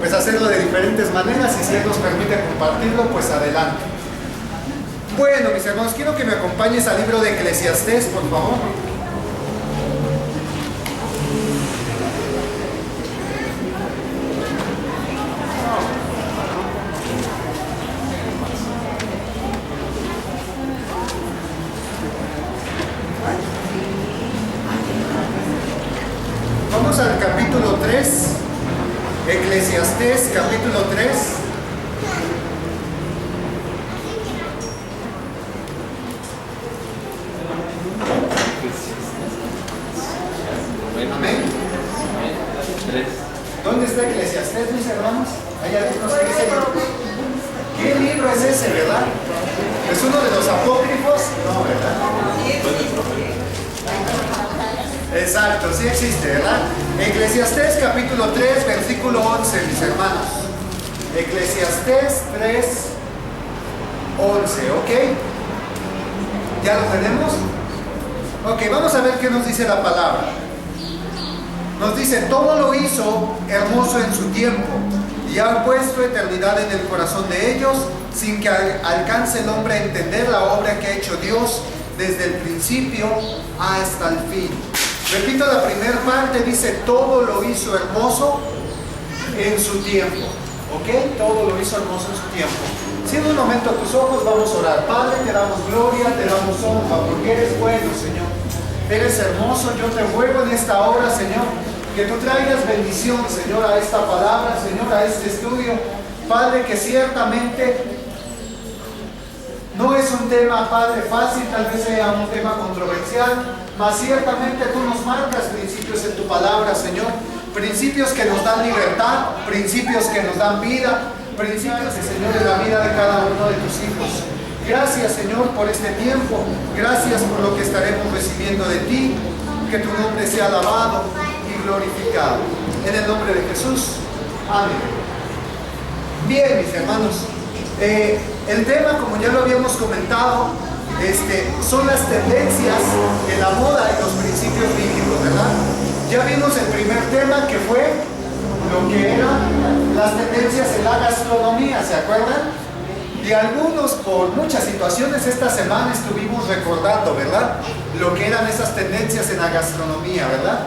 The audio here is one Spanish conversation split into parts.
pues hacerlo de diferentes maneras y si Él nos permite compartirlo, pues adelante. Bueno, mis hermanos, quiero que me acompañes al libro de Eclesiastés, por favor. Vamos al capítulo 3, Eclesiastés, capítulo 3. Amén. ¿Dónde está Eclesiastés, mis hermanos? ¿Hay algunos que dicen? ¿Qué libro es ese, verdad? ¿Es uno de los apócrifos? No, ¿verdad? Exacto, sí existe, ¿verdad? Eclesiastés capítulo 3, versículo 11, mis hermanos. Eclesiastés 3, 11, ¿ok? ¿Ya lo tenemos? Ok, vamos a ver qué nos dice la palabra. Nos dice, todo lo hizo hermoso en su tiempo, y ha puesto eternidad en el corazón de ellos, sin que alcance el hombre a entender la obra que ha hecho Dios desde el principio hasta el fin. Repito, la primera parte dice, todo lo hizo hermoso en su tiempo. ¿Ok? Todo lo hizo hermoso en su tiempo. Cierra un momento tus ojos, vamos a orar. Padre, te damos gloria, te damos honra, porque eres bueno, Señor. Eres hermoso, yo te ruego en esta hora, Señor, que tú traigas bendición, Señor, a esta palabra, Señor, a este estudio. Padre, que ciertamente no es un tema, Padre, fácil, tal vez sea un tema controversial, mas ciertamente tú nos marcas principios en tu palabra, Señor. Principios que nos dan libertad, principios que nos dan vida, principios, Señor, en la vida de cada uno de tus hijos. Gracias, Señor, por este tiempo. Gracias por lo que estaremos recibiendo de ti. Que tu nombre sea alabado y glorificado. En el nombre de Jesús. Amén. Bien, mis hermanos. El tema, como ya lo habíamos comentado, son las tendencias en la moda y los principios bíblicos, ¿verdad? Ya vimos el primer tema, que fue lo que eran las tendencias en la gastronomía, ¿se acuerdan? Y algunos, por muchas situaciones, esta semana estuvimos recordando, ¿verdad?, lo que eran esas tendencias en la gastronomía, ¿verdad?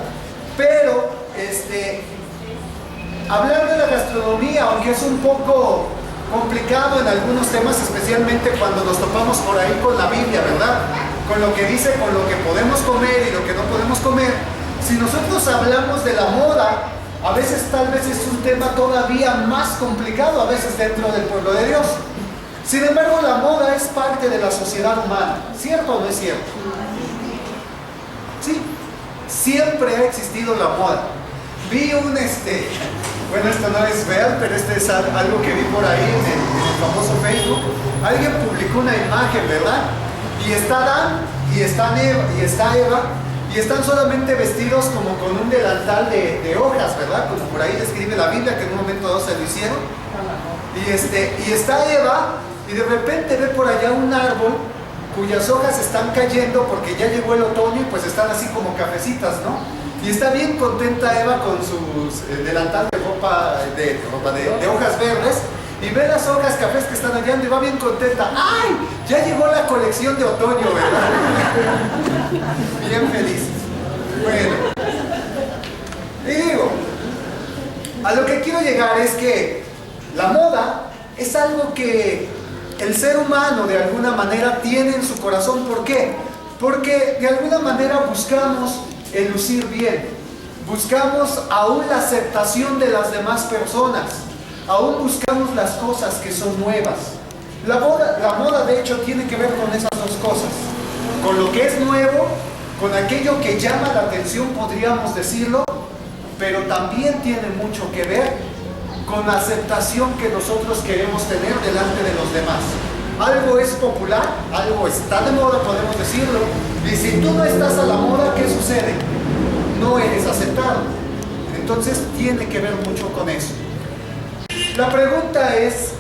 Pero, hablar de la gastronomía, aunque es un poco complicado en algunos temas, especialmente cuando nos topamos por ahí con la Biblia, ¿verdad?, con lo que dice, con lo que podemos comer y lo que no podemos comer. Si nosotros hablamos de la moda, a veces tal vez es un tema todavía más complicado, a veces dentro del pueblo de Dios. Sin embargo, la moda es parte de la sociedad humana, ¿cierto o no es cierto? Sí, siempre ha existido la moda. Vi bueno, esto no es real, pero es algo que vi por ahí en el famoso Facebook. Alguien publicó una imagen, ¿verdad? Y está Dan, y está Eva, y están solamente vestidos como con un delantal de hojas, ¿verdad? Como por ahí describe la Biblia, que en un momento dado se lo hicieron. Y está Eva, y de repente ve por allá un árbol cuyas hojas están cayendo porque ya llegó el otoño y pues están así como cafecitas, ¿no? Y está bien contenta Eva con sus delantal de hojas verdes, y ve las hojas cafés que están hallando y va bien contenta. ¡Ay! Ya llegó la colección de otoño, ¿verdad? Bien feliz. Bueno, y digo, a lo que quiero llegar es que la moda es algo que el ser humano de alguna manera tiene en su corazón. ¿Por qué? Porque de alguna manera buscamos el lucir bien, buscamos aún la aceptación de las demás personas, aún buscamos las cosas que son nuevas. La moda de hecho tiene que ver con esas dos cosas, con lo que es nuevo, con aquello que llama la atención, podríamos decirlo, pero también tiene mucho que ver con la aceptación que nosotros queremos tener delante de los demás. Algo es popular, algo está de moda, podemos decirlo, y si tú no estás a la moda, ¿qué sucede? No eres aceptado. Entonces tiene que ver mucho con eso. La pregunta es,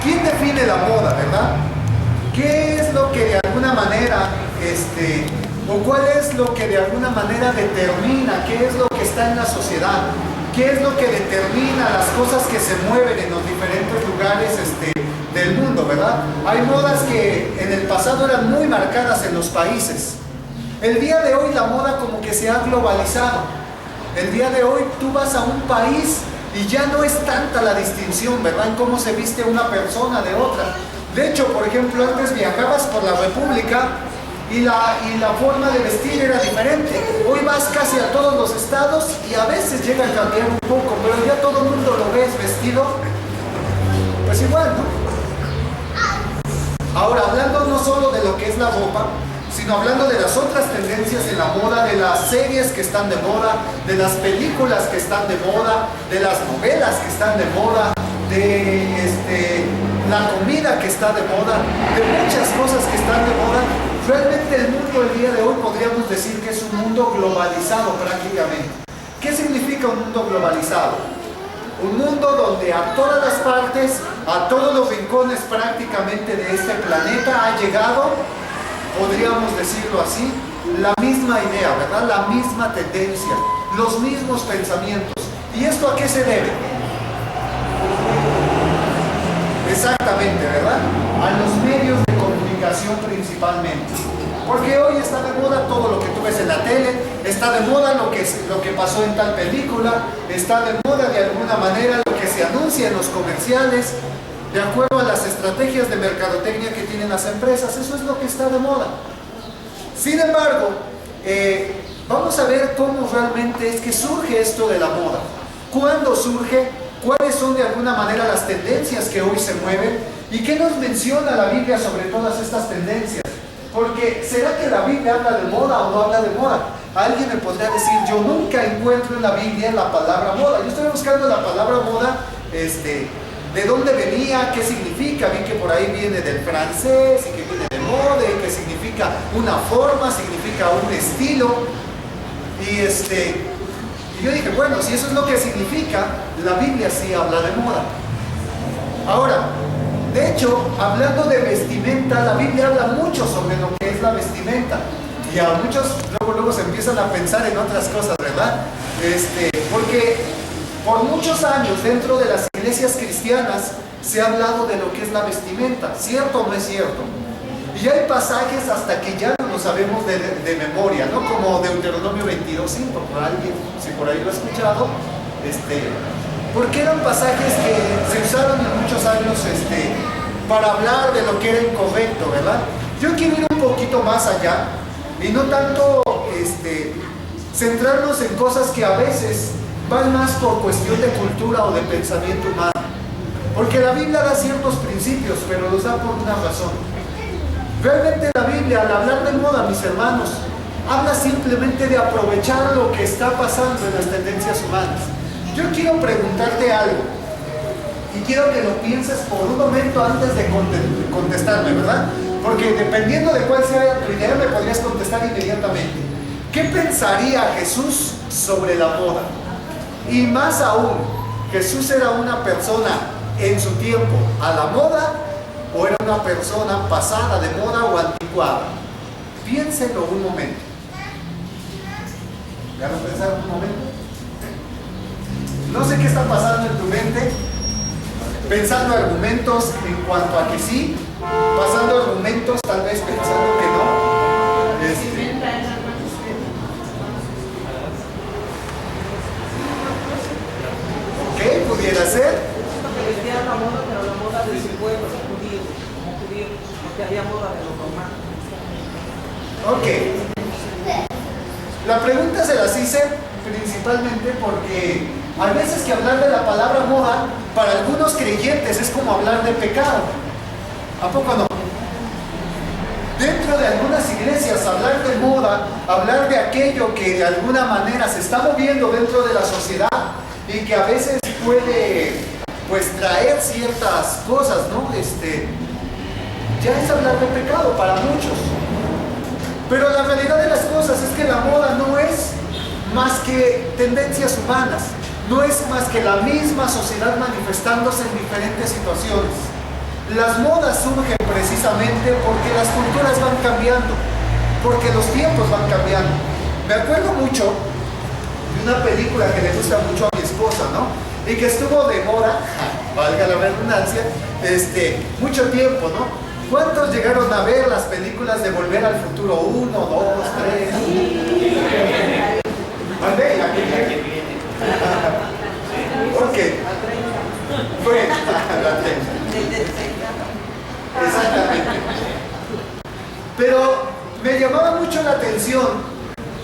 ¿quién define la moda, verdad? ¿Qué es lo que de alguna manera, o cuál es lo que de alguna manera determina qué es lo que está en la sociedad? ¿Qué es lo que determina las cosas que se mueven en los diferentes lugares del mundo, verdad? Hay modas que en el pasado eran muy marcadas en los países. El día de hoy la moda como que se ha globalizado. El día de hoy tú vas a un país y ya no es tanta la distinción, ¿verdad?, en cómo se viste una persona de otra. De hecho, por ejemplo, antes viajabas por la República y la forma de vestir era diferente. Hoy vas casi a todos los estados y a veces llega a cambiar un poco, pero ya todo el mundo lo ves vestido, pues igual, ¿no? Ahora, hablando no solo de lo que es la ropa, sino hablando de las otras tendencias en la moda, de las series que están de moda, de las películas que están de moda, de las novelas que están de moda, de la comida que está de moda, de muchas cosas que están de moda. Realmente el mundo el día de hoy podríamos decir que es un mundo globalizado prácticamente. ¿Qué significa un mundo globalizado? Un mundo donde a todas las partes, a todos los rincones prácticamente de este planeta ha llegado, podríamos decirlo así, la misma idea, ¿verdad? La misma tendencia, los mismos pensamientos. ¿Y esto a qué se debe? Exactamente, ¿verdad? A los medios de comunicación principalmente. Porque hoy está de moda todo lo que tú ves en la tele, está de moda lo que pasó en tal película, está de moda de alguna manera lo que se anuncia en los comerciales, de acuerdo a las estrategias de mercadotecnia que tienen las empresas. Eso es lo que está de moda. Sin embargo, vamos a ver cómo realmente es que surge esto de la moda. ¿Cuándo surge? ¿Cuáles son de alguna manera las tendencias que hoy se mueven? ¿Y qué nos menciona la Biblia sobre todas estas tendencias? Porque ¿será que la Biblia habla de moda o no habla de moda? Alguien me podría decir, yo nunca encuentro en la Biblia la palabra moda. Yo estoy buscando la palabra moda, de dónde venía, qué significa. Vi que por ahí viene del francés y que viene de moda y que significa una forma, significa un estilo. Y yo dije, bueno, si eso es lo que significa, la Biblia sí habla de moda. Ahora, de hecho, hablando de vestimenta, la Biblia habla mucho sobre lo que es la vestimenta. Y a muchos luego se empiezan a pensar en otras cosas, ¿verdad? Porque por muchos años dentro de las iglesias cristianas se ha hablado de lo que es la vestimenta, ¿cierto o no es cierto? Y hay pasajes hasta que ya no lo sabemos de memoria, ¿no? Como Deuteronomio 22:5, por alguien, si por ahí lo ha escuchado, porque eran pasajes que se usaron en muchos años para hablar de lo que era incorrecto, ¿verdad? Yo quiero ir un poquito más allá y no tanto centrarnos en cosas que a veces van más por cuestión de cultura o de pensamiento humano. Porque la Biblia da ciertos principios, pero los da por una razón. Realmente la Biblia, al hablar de moda, mis hermanos, habla simplemente de aprovechar lo que está pasando en las tendencias humanas. Yo quiero preguntarte algo y quiero que lo pienses por un momento antes de contestarme, ¿verdad? Porque dependiendo de cuál sea tu idea, me podrías contestar inmediatamente. ¿Qué pensaría Jesús sobre la moda? Y más aún, ¿Jesús era una persona en su tiempo a la moda o era una persona pasada de moda o anticuada? Piénsenlo un momento. ¿Déjame pensar un momento? No sé qué está pasando en tu mente, pensando argumentos en cuanto a que sí, pasando argumentos tal vez pensando que no. Ok, pudiera ser. Vestían la moda, pero la moda de su pueblo, judío, como judío, porque había moda de los romanos. Ok. La pregunta se las hice principalmente porque hay veces que hablar de la palabra moda para algunos creyentes es como hablar de pecado. ¿A poco no? Dentro de algunas iglesias hablar de moda, hablar de aquello que de alguna manera se está moviendo dentro de la sociedad y que a veces puede traer ciertas cosas, ¿no? Ya es hablar de pecado para muchos. Pero la realidad de las cosas es que la moda no es más que tendencias humanas, no es más que la misma sociedad manifestándose en diferentes situaciones. Las modas surgen precisamente porque las culturas van cambiando, porque los tiempos van cambiando. Me acuerdo mucho de una película que le gusta mucho a mi esposa, ¿no? Y que estuvo de moda, valga la redundancia, mucho tiempo, ¿no? ¿Cuántos llegaron a ver las películas de Volver al Futuro? 1, 2, 3. ¿Mandé? Ok. Fue la 30. Exactamente. Pero me llamaba mucho la atención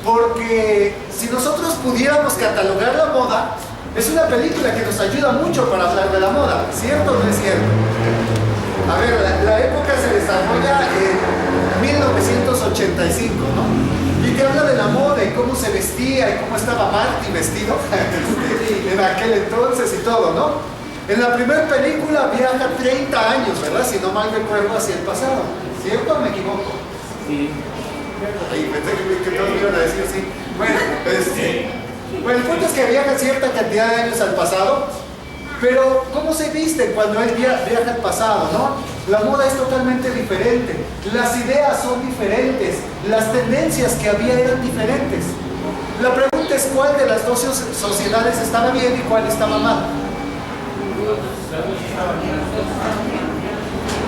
porque si nosotros pudiéramos catalogar la moda, es una película que nos ayuda mucho para hablar de la moda, ¿cierto o no es cierto? A ver, la época se desarrolla en 1985, ¿no? Y te habla de la moda y cómo se vestía y cómo estaba Marty vestido en aquel entonces y todo, ¿no? En la primera película viaja 30 años, ¿verdad? Si no mal recuerdo, hacia el pasado. ¿Cierto o me equivoco? Sí. Ay, pensé que todos me iban a decir sí. Bueno, el punto es que viaja cierta cantidad de años al pasado, pero ¿cómo se viste cuando él viaja al pasado, no? La moda es totalmente diferente, las ideas son diferentes, las tendencias que había eran diferentes. La pregunta es cuál de las dos sociedades estaba bien y cuál estaba mal.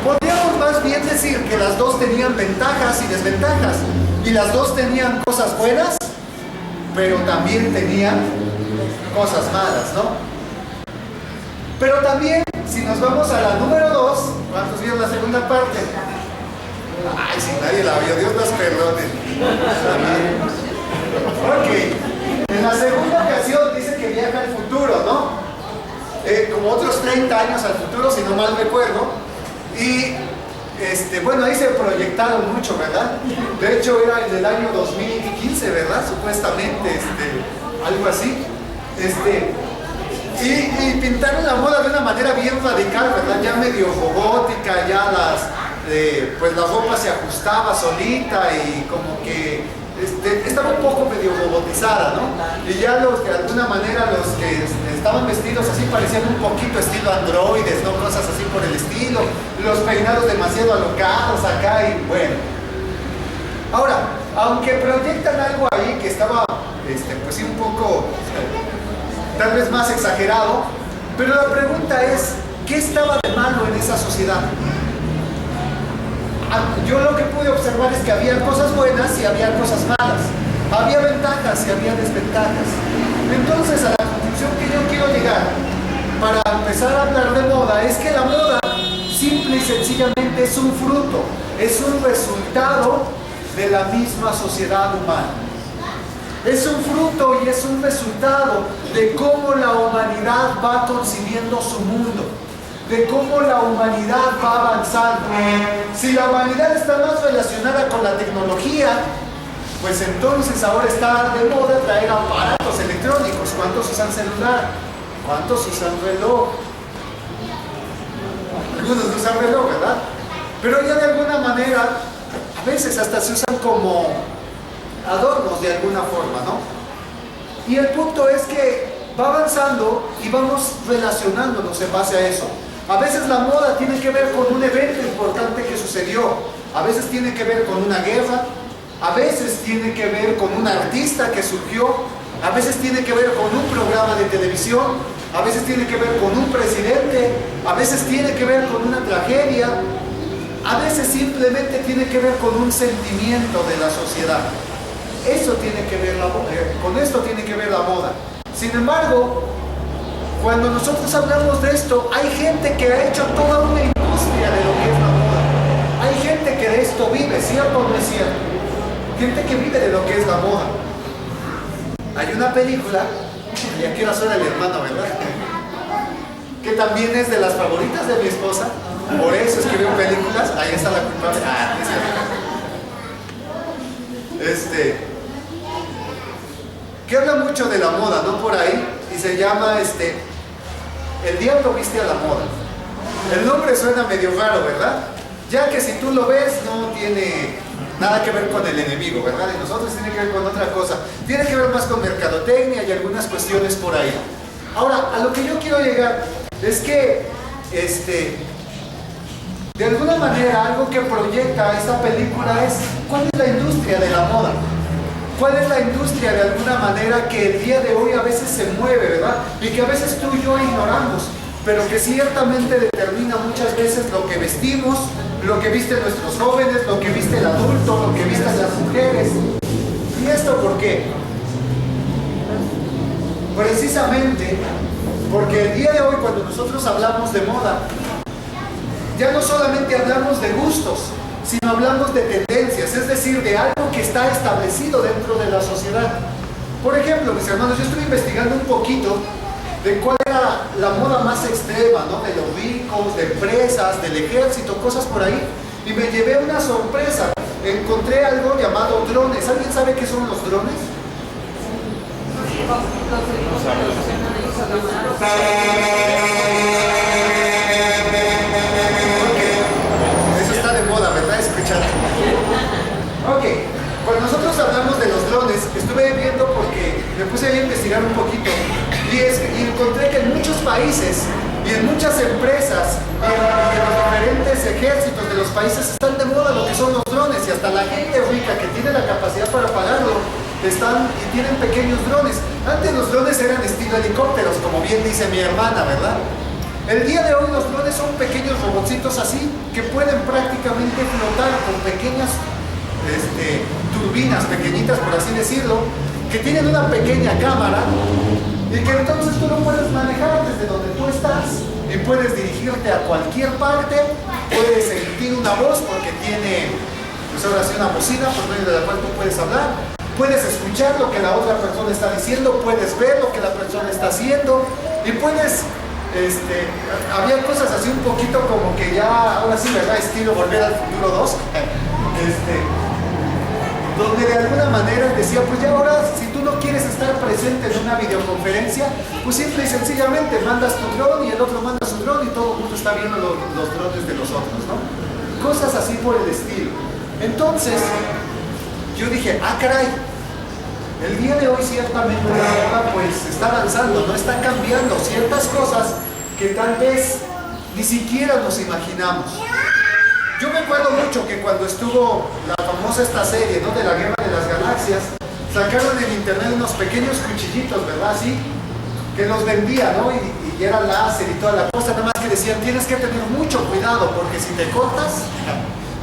Podríamos más bien decir que las dos tenían ventajas y desventajas, y las dos tenían cosas buenas, pero también tenían cosas malas, ¿no? Pero también, si nos vamos a la número 2, ¿cuántos vieron la segunda parte? Ay, si nadie la vio, Dios nos perdone. Ok, en la segunda ocasión dice que viaja al futuro, ¿no? Como otros 30 años al futuro, si no mal recuerdo. Y, bueno, ahí se proyectaron mucho, ¿verdad? De hecho, era en el año 2015, ¿verdad? Supuestamente, algo así. Y pintaron la moda de una manera bien radical, ¿verdad? Ya medio robótica, ya pues la ropa se ajustaba solita y como que estaba un poco medio robotizada, ¿no? Y ya de alguna manera los que estaban vestidos así parecían un poquito estilo androides, ¿no? Cosas así por el estilo, los peinados demasiado alocados acá y bueno. Ahora, aunque proyectan algo ahí que estaba, pues sí un poco... tal vez más exagerado, pero la pregunta es, ¿qué estaba de malo en esa sociedad? Yo lo que pude observar es que había cosas buenas y había cosas malas, había ventajas y había desventajas. Entonces, a la conclusión que yo quiero llegar para empezar a hablar de moda es que la moda simple y sencillamente es un fruto, es un resultado de la misma sociedad humana. Es un fruto y es un resultado de cómo la humanidad va concibiendo su mundo, de cómo la humanidad va avanzando. Si la humanidad está más relacionada con la tecnología, pues entonces ahora está de moda traer aparatos electrónicos. ¿Cuántos usan celular? ¿Cuántos usan reloj? Algunos no usan reloj, ¿verdad? Pero ya de alguna manera, a veces hasta se usan como adornos de alguna forma, ¿no? Y el punto es que va avanzando y vamos relacionándonos en base a eso. A veces la moda tiene que ver con un evento importante que sucedió, a veces tiene que ver con una guerra, a veces tiene que ver con un artista que surgió, a veces tiene que ver con un programa de televisión, a veces tiene que ver con un presidente, a veces tiene que ver con una tragedia, a veces simplemente tiene que ver con un sentimiento de la sociedad. Eso tiene que ver con esto tiene que ver la moda. Sin embargo, cuando nosotros hablamos de esto, hay gente que ha hecho toda una industria de lo que es la moda. Hay gente que de esto vive, ¿cierto o no es cierto? Gente que vive de lo que es la moda. Hay una película, y aquí ahora suena el hermano, ¿verdad? Que también es de las favoritas de mi esposa, por eso escribió películas. Ahí está la culpable. Que habla mucho de la moda, ¿no? Por ahí, y se llama El diablo viste a la moda. El nombre suena medio raro, ¿verdad? Ya que si tú lo ves no tiene nada que ver con el enemigo, ¿verdad? Y nosotros tiene que ver con otra cosa. Tiene que ver más con mercadotecnia y algunas cuestiones por ahí. Ahora, a lo que yo quiero llegar es que de alguna manera algo que proyecta esta película es ¿cuál es la industria de la moda? ¿Cuál es la industria de alguna manera que el día de hoy a veces se mueve, ¿verdad? Y que a veces tú y yo ignoramos, pero que ciertamente determina muchas veces lo que vestimos, lo que visten nuestros jóvenes, lo que viste el adulto, lo que visten las mujeres. ¿Y esto por qué? Precisamente porque el día de hoy, cuando nosotros hablamos de moda, ya no solamente hablamos de gustos, sino hablamos de tendencias, es decir, de algo que está establecido dentro de la sociedad. Por ejemplo, mis hermanos, yo estoy investigando un poquito de cuál era la moda más extrema, ¿no? De los ricos, de empresas, del ejército, cosas por ahí, y me llevé una sorpresa. Encontré algo llamado drones. ¿Alguien sabe qué son los drones? Eso está de moda, ¿verdad? Escuchar. Ok, cuando nosotros hablamos de los drones, estuve viendo porque me puse a investigar un poquito y encontré que en muchos países y en muchas empresas y en los diferentes ejércitos de los países están de moda lo que son los drones, y hasta la gente rica que tiene la capacidad para pagarlo tienen pequeños drones. Antes los drones eran estilo helicópteros, como bien dice mi hermana, ¿verdad? El día de hoy los drones son pequeños robotcitos así que pueden prácticamente flotar con pequeñas turbinas pequeñitas, por así decirlo, que tienen una pequeña cámara y que entonces tú lo puedes manejar desde donde tú estás y puedes dirigirte a cualquier parte, puedes emitir una voz porque tiene, pues ahora sí, una bocina por medio de la cual tú puedes hablar, puedes escuchar lo que la otra persona está diciendo, puedes ver lo que la persona está haciendo y puedes, había cosas así un poquito como que ya, ahora sí, ¿verdad? Estilo Volver al Futuro 2, donde de alguna manera decía, pues ya ahora, si tú no quieres estar presente en una videoconferencia, pues simple y sencillamente mandas tu dron y el otro manda su dron y todo el mundo está viendo los drones de los otros, ¿no? Cosas así por el estilo. Entonces, yo dije, ah, caray, el día de hoy ciertamente la moda pues está avanzando, no está cambiando ciertas cosas que tal vez ni siquiera nos imaginamos. Yo me acuerdo mucho que cuando estuvo la famosa esta serie, ¿no? De la Guerra de las Galaxias, sacaron en internet unos pequeños cuchillitos, ¿verdad? Así, que los vendían, ¿no? Y era láser y toda la cosa, nada más que decían, tienes que tener mucho cuidado, porque si te cortas,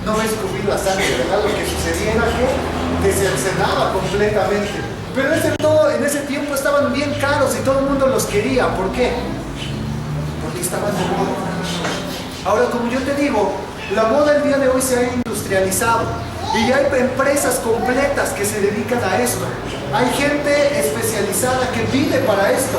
no ves escupir la sangre, ¿verdad? Lo que sucedía era que te cercenaba completamente. Pero en ese tiempo estaban bien caros y todo el mundo los quería. ¿Por qué? Porque estaban de moda. Ahora, como yo te digo, la moda el día de hoy se ha industrializado y hay empresas completas que se dedican a esto. Hay gente especializada que vive para esto.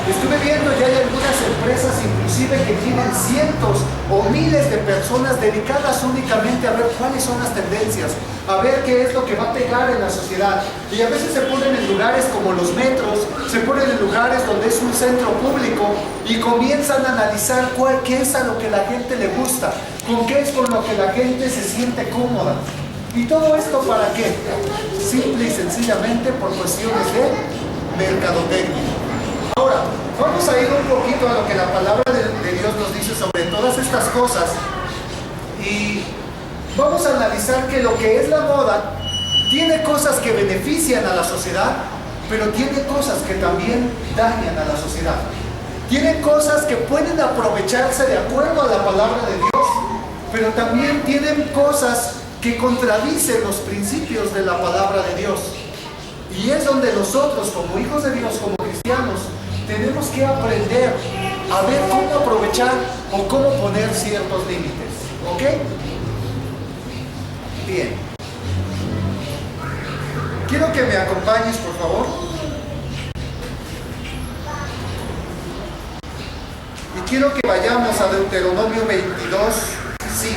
Estuve viendo, ya hay algunas empresas inclusive que tienen cientos o miles de personas dedicadas únicamente a ver cuáles son las tendencias, a ver qué es lo que va a pegar en la sociedad. Y a veces se ponen en lugares como los metros, se ponen en lugares donde es un centro público y comienzan a analizar qué es a lo que la gente le gusta, con qué es con lo que la gente se siente cómoda. ¿Y todo esto para qué? Simple y sencillamente por cuestiones de mercadotecnia. Ahora, vamos a ir un poquito a lo que la palabra de Dios nos dice sobre todas estas cosas y vamos a analizar que lo que es la moda tiene cosas que benefician a la sociedad, pero tiene cosas que también dañan a la sociedad. Tiene cosas que pueden aprovecharse de acuerdo a la palabra de Dios, pero también tienen cosas que contradicen los principios de la palabra de Dios. Y es donde nosotros, como hijos de Dios, como cristianos, tenemos que aprender a ver cómo aprovechar o cómo poner ciertos límites. ¿Ok? Bien. Quiero que me acompañes, por favor. Y quiero que vayamos a Deuteronomio 22:5.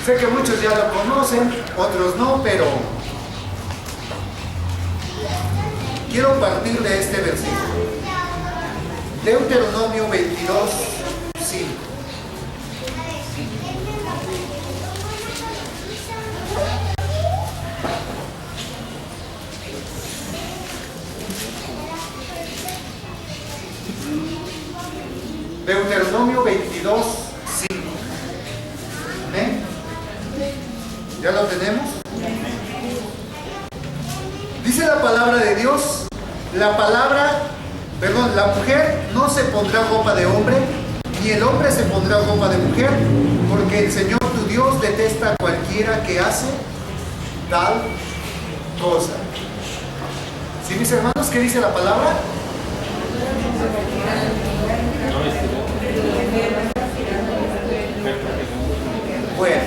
Sé que muchos ya lo conocen, otros no, pero quiero partir de este versículo. Deuteronomio 22:5. Deuteronomio 22:5. ¿Amén? ¿Ya lo tenemos? la mujer no se pondrá ropa de hombre, ni el hombre se pondrá ropa de mujer, porque el Señor tu Dios detesta a cualquiera que hace tal cosa. ¿Sí, mis hermanos? ¿Qué dice la palabra? Bueno,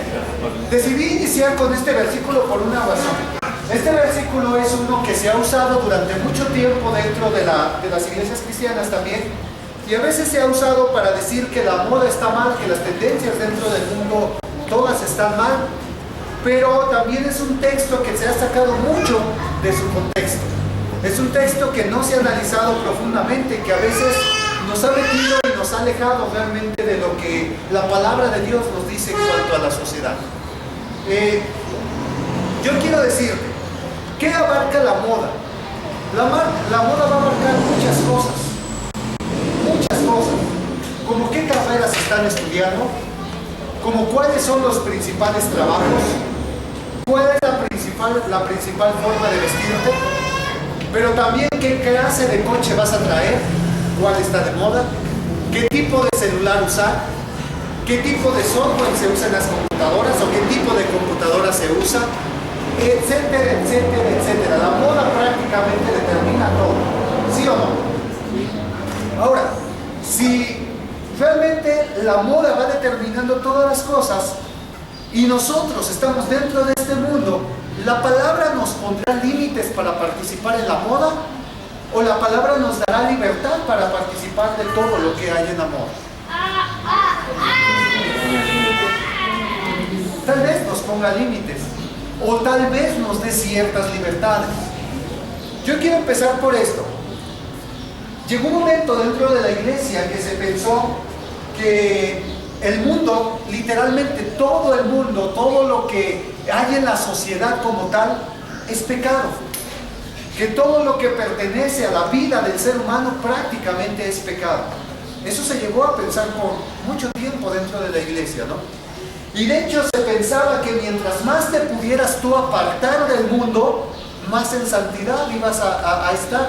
decidí iniciar con este versículo por una razón. Este versículo es uno que se ha usado durante mucho tiempo dentro de las iglesias cristianas también, y a veces se ha usado para decir que la moda está mal, que las tendencias dentro del mundo todas están mal, pero también es un texto que se ha sacado mucho de su contexto. Es un texto que no se ha analizado profundamente, que a veces nos ha metido y nos ha alejado realmente de lo que la palabra de Dios nos dice en cuanto a la sociedad. Yo quiero decirte, ¿qué abarca la moda? La moda va a abarcar muchas cosas, como qué carreras están estudiando, como cuáles son los principales trabajos, cuál es la principal forma de vestirte, pero también qué clase de coche vas a traer, cuál está de moda, qué tipo de celular usar, qué tipo de software se usa en las computadoras o qué tipo de computadora se usa, etcétera, etcétera, etcétera. La moda prácticamente determina todo, ¿sí o no? Ahora, si realmente la moda va determinando todas las cosas y nosotros estamos dentro de este mundo, ¿la palabra nos pondrá límites para participar en la moda? ¿O la palabra nos dará libertad para participar de todo lo que hay en la moda? Tal vez nos ponga límites, o tal vez nos dé ciertas libertades. Yo quiero empezar por esto. Llegó un momento dentro de la iglesia que se pensó que el mundo, literalmente todo el mundo, todo lo que hay en la sociedad como tal, es pecado. Que todo lo que pertenece a la vida del ser humano prácticamente es pecado. Eso se llegó a pensar por mucho tiempo dentro de la iglesia, ¿no? Y de hecho se pensaba que mientras más te pudieras tú apartar del mundo, más en santidad ibas a estar.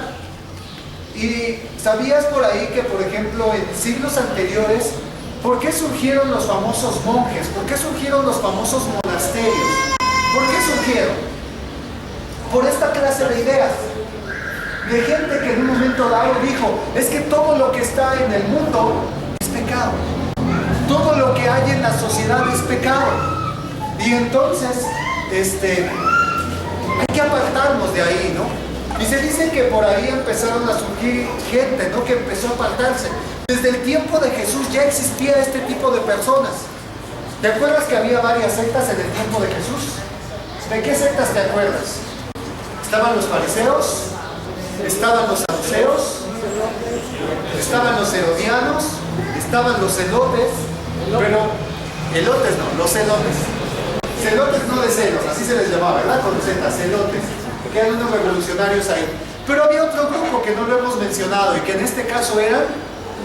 Y sabías por ahí que, por ejemplo, en siglos anteriores, ¿por qué surgieron los famosos monjes? ¿Por qué surgieron los famosos monasterios? ¿Por qué surgieron? Por esta clase de ideas, de gente que en un momento dado dijo, es que todo lo que está en el mundo es pecado, todo lo que hay en la sociedad es pecado, y entonces hay que apartarnos de ahí, ¿no? Y se dice que por ahí empezaron a surgir gente, ¿no?, que empezó a apartarse. Desde el tiempo de Jesús ya existía este tipo de personas. ¿Te acuerdas que había varias sectas en el tiempo de Jesús? ¿De qué sectas te acuerdas? Estaban los fariseos, estaban los saduceos, estaban los herodianos, estaban los celotes, pero elotes no, los celotes. Celotes no de celos, así se les llamaba, ¿verdad? Con Z, celotes, que eran unos revolucionarios ahí. Pero había otro grupo que no lo hemos mencionado y que en este caso eran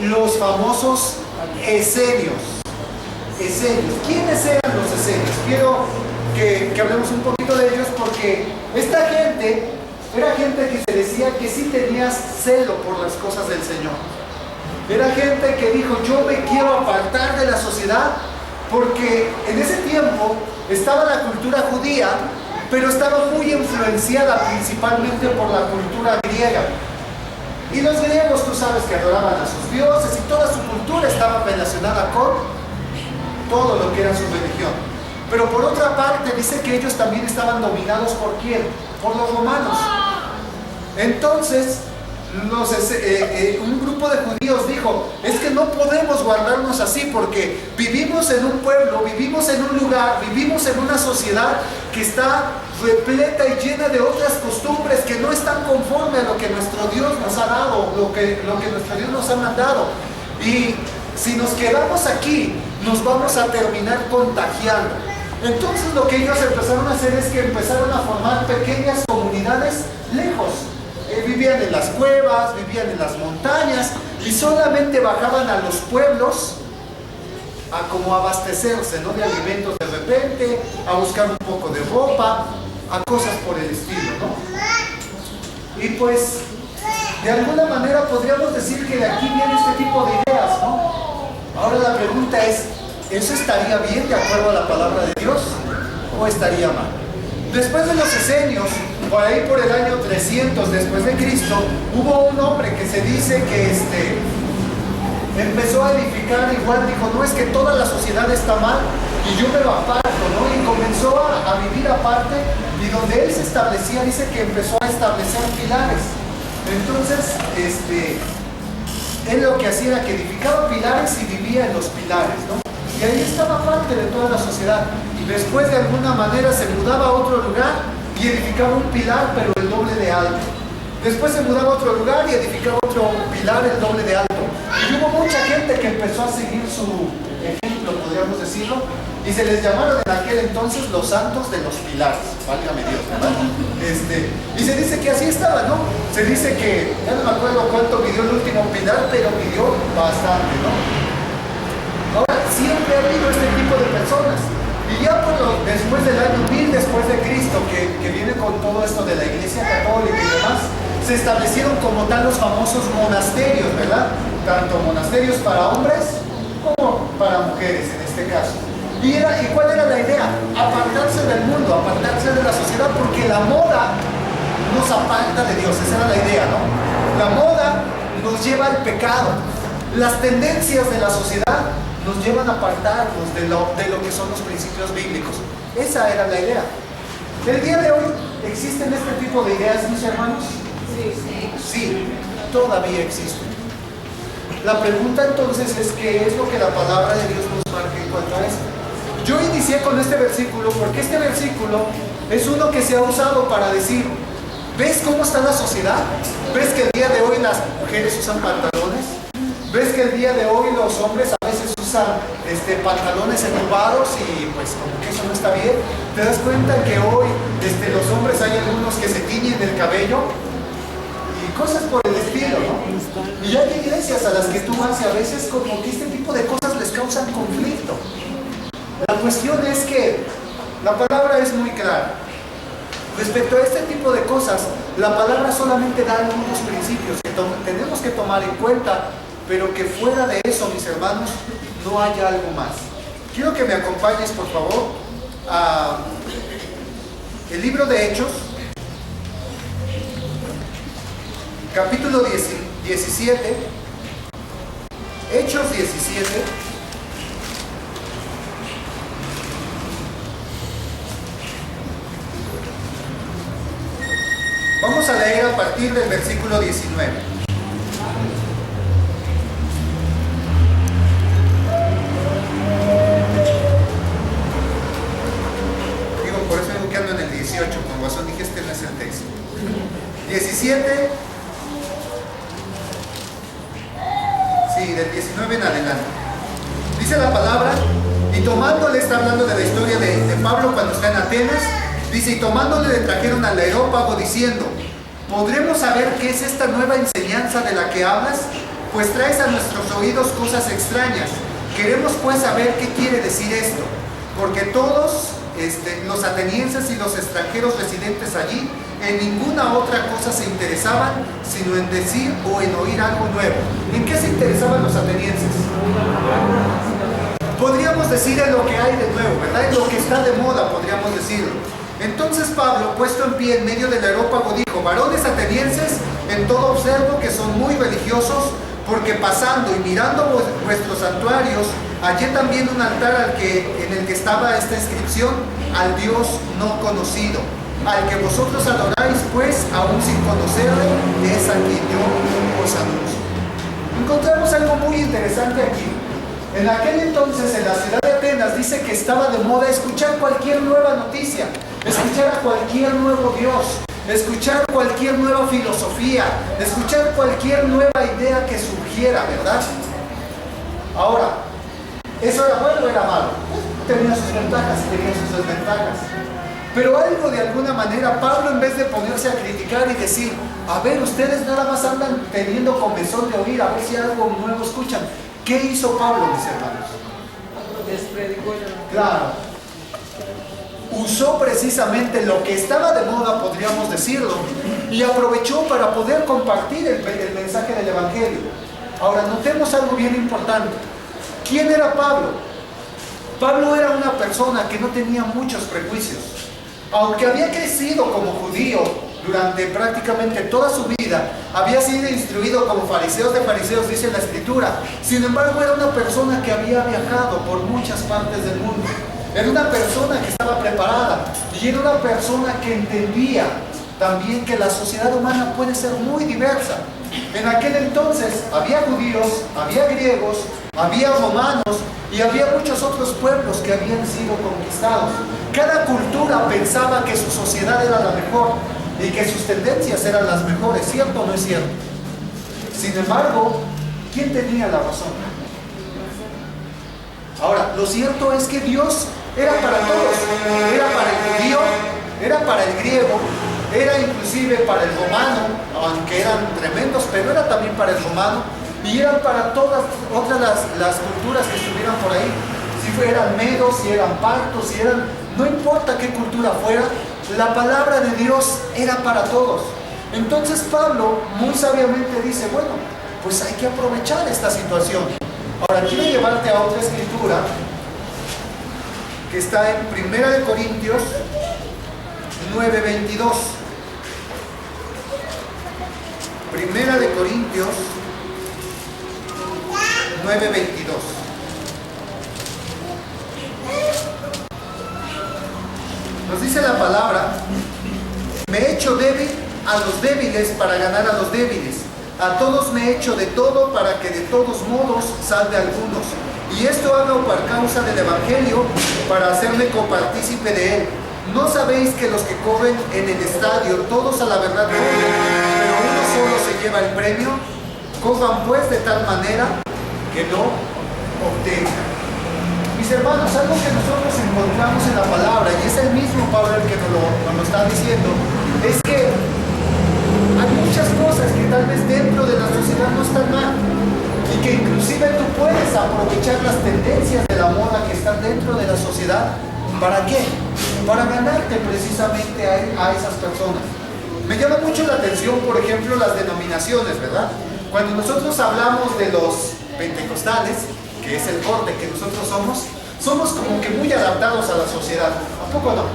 los famosos esenios. ¿Quiénes eran los esenios? Quiero que hablemos un poquito de ellos, porque esta gente era gente que se decía que sí tenía celo por las cosas del Señor. Era gente que dijo, yo me quiero apartar de la sociedad, porque en ese tiempo estaba la cultura judía, pero estaba muy influenciada principalmente por la cultura griega. Y los griegos, tú sabes que adoraban a sus dioses y toda su cultura estaba relacionada con todo lo que era su religión. Pero por otra parte dice que ellos también estaban dominados ¿por quién? Por los romanos. Entonces un grupo de judíos dijo, es que no podemos guardarnos así, porque vivimos en un pueblo, vivimos en un lugar, vivimos en una sociedad que está repleta y llena de otras costumbres que no están conforme a lo que nuestro Dios nos ha dado, lo que nuestro Dios nos ha mandado. Y si nos quedamos aquí, nos vamos a terminar contagiando. Entonces lo que ellos empezaron a hacer es que empezaron a formar pequeñas comunidades lejos. Vivían en las cuevas, vivían en las montañas y solamente bajaban a los pueblos a como abastecerse, ¿no?, de alimentos de repente, a buscar un poco de ropa, a cosas por el estilo, ¿no? Y pues De alguna manera podríamos decir que de aquí viene este tipo de ideas, ¿no? Ahora la pregunta es, ¿eso estaría bien de acuerdo a la palabra de Dios o estaría mal? Después de los esenios, por ahí por el año 300 después de Cristo, hubo un hombre que se dice que empezó a edificar, igual dijo, no, es que toda la sociedad está mal y yo me lo aparto, ¿no? Y comenzó a vivir aparte, y donde él se establecía, dice que empezó a establecer pilares. Entonces, él lo que hacía era que edificaba pilares y vivía en los pilares, ¿no? Y ahí estaba parte de toda la sociedad. Y después de alguna manera se mudaba a otro lugar y edificaba un pilar, pero el doble de alto. Después se mudaba a otro lugar y edificaba otro pilar el doble de alto. Y hubo mucha gente que empezó a seguir su ejemplo, podríamos decirlo, y se les llamaron en aquel entonces los santos de los pilares, válgame Dios, ¿verdad? Y se dice que así estaba, ¿no? Se dice que, ya no me acuerdo cuánto midió el último pilar, pero midió bastante, ¿no? Ahora, siempre ha habido este tipo de personas. Y ya después del año 1000 después de Cristo, que viene con todo esto de la Iglesia Católica y demás, se establecieron como tal los famosos monasterios, ¿verdad? Tanto monasterios para hombres como para mujeres en este caso. ¿Y cuál era la idea? Apartarse del mundo, apartarse de la sociedad, porque la moda nos aparta de Dios. Esa era la idea, ¿no? La moda nos lleva al pecado. Las tendencias de la sociedad nos llevan a apartarnos de lo que son los principios bíblicos. Esa era la idea. El día de hoy existen este tipo de ideas, mis hermanos. Sí, todavía existen. La pregunta entonces es, ¿qué es lo que la palabra de Dios nos marca en cuanto a esto? Yo inicié con este versículo porque este versículo es uno que se ha usado para decir, ¿ves cómo está la sociedad? ¿Ves que el día de hoy las mujeres usan pantalones? ¿Ves que el día de hoy los hombres a veces usan pantalones entubados y pues como que eso no está bien? ¿Te das cuenta que hoy los hombres hay algunos que se tiñen el cabello? Cosas por el estilo, ¿no? Y hay iglesias a las que tú vas y a veces como que este tipo de cosas les causan conflicto. La cuestión es que la palabra es muy clara. Respecto a este tipo de cosas, la palabra solamente da algunos principios que tenemos que tomar en cuenta, pero que fuera de eso, mis hermanos, no haya algo más. Quiero que me acompañes, por favor, a el libro de Hechos, capítulo 17, Hechos 17, vamos a leer a partir del versículo 19. Digo, por eso digo que ando en el 18, con razón dije este no es el texto. 17. Sí, del 19 en adelante. Dice la palabra, y tomándole, está hablando de la historia de Pablo cuando está en Atenas, dice, y tomándole le trajeron al Areópago diciendo, ¿podremos saber qué es esta nueva enseñanza de la que hablas? Pues traes a nuestros oídos cosas extrañas. Queremos pues saber qué quiere decir esto, porque todos los atenienses y los extranjeros residentes allí en ninguna otra cosa se interesaban sino en decir o en oír algo nuevo. ¿En qué se interesaban los atenienses? Podríamos decir en lo que hay de nuevo, ¿verdad? En lo que está de moda, podríamos decirlo. Entonces Pablo, puesto en pie en medio del Areópago, dijo, varones atenienses, en todo observo que son muy religiosos, porque pasando y mirando vuestros santuarios, hallé también un altar en el que estaba esta inscripción, al Dios no conocido. Al que vosotros adoráis, pues, aún sin conocerle, es a quien yo os anuncio. Encontramos algo muy interesante aquí. En aquel entonces, en la ciudad de Atenas, dice que estaba de moda escuchar cualquier nueva noticia, escuchar a cualquier nuevo Dios, escuchar cualquier nueva filosofía, escuchar cualquier nueva idea que surgiera, ¿verdad? Ahora, ¿eso era bueno o era malo? Tenía sus ventajas y tenía sus desventajas. Pero algo de alguna manera, Pablo, en vez de ponerse a criticar y decir, a ver, ustedes nada más andan teniendo comezón de oír, a ver si algo nuevo escuchan. ¿Qué hizo Pablo, mis hermanos? Les predicó el evangelio. Claro. usó precisamente lo que estaba de moda, podríamos decirlo, y aprovechó para poder compartir el mensaje del Evangelio. Ahora, notemos algo bien importante. ¿Quién era Pablo? Pablo era una persona que no tenía muchos prejuicios. Aunque había crecido como judío durante prácticamente toda su vida, había sido instruido como fariseos de fariseos, dice la Escritura. Sin embargo, era una persona que había viajado por muchas partes del mundo. Era una persona que estaba preparada y era una persona que entendía también que la sociedad humana puede ser muy diversa. En aquel entonces había judíos, había griegos, había romanos y había muchos otros pueblos que habían sido conquistados. Cada cultura pensaba que su sociedad era la mejor y que sus tendencias eran las mejores, ¿cierto o no es cierto? Sin embargo, ¿quién tenía la razón? Ahora, lo cierto es que Dios era para todos. Era para el judío, era para el griego, era inclusive para el romano, aunque eran tremendos, pero era también para el romano, y eran para todas otras las culturas que estuvieran por ahí. Si fueran medos, si eran partos, si eran... no importa qué cultura fuera, la palabra de Dios era para todos. Entonces Pablo muy sabiamente dice, bueno, pues hay que aprovechar esta situación. Ahora quiero llevarte a otra escritura que está en 1 Corintios 9:22. 1 Corintios 9:22. Nos dice la palabra: me he hecho débil a los débiles para ganar a los débiles. A todos me he hecho de todo para que de todos modos salve a algunos. Y esto hago por causa del Evangelio, para hacerme copartícipe de él. ¿No sabéis que los que corren en el estadio, todos a la verdad corren, pero uno solo se lleva el premio? Corran pues de tal manera que no obtengan. Mis hermanos, algo que nosotros encontramos en la palabra, y es el mismo Pablo el que nos lo está diciendo, es que hay muchas cosas que tal vez dentro de la sociedad no están mal, y que inclusive tú puedes aprovechar las tendencias de la moda que están dentro de la sociedad. ¿Para qué? Para ganarte precisamente a esas personas. Me llama mucho la atención, por ejemplo, las denominaciones, ¿verdad? Cuando nosotros hablamos de los pentecostales, que es el corte que nosotros somos como que muy adaptados a la sociedad. ¿A poco no?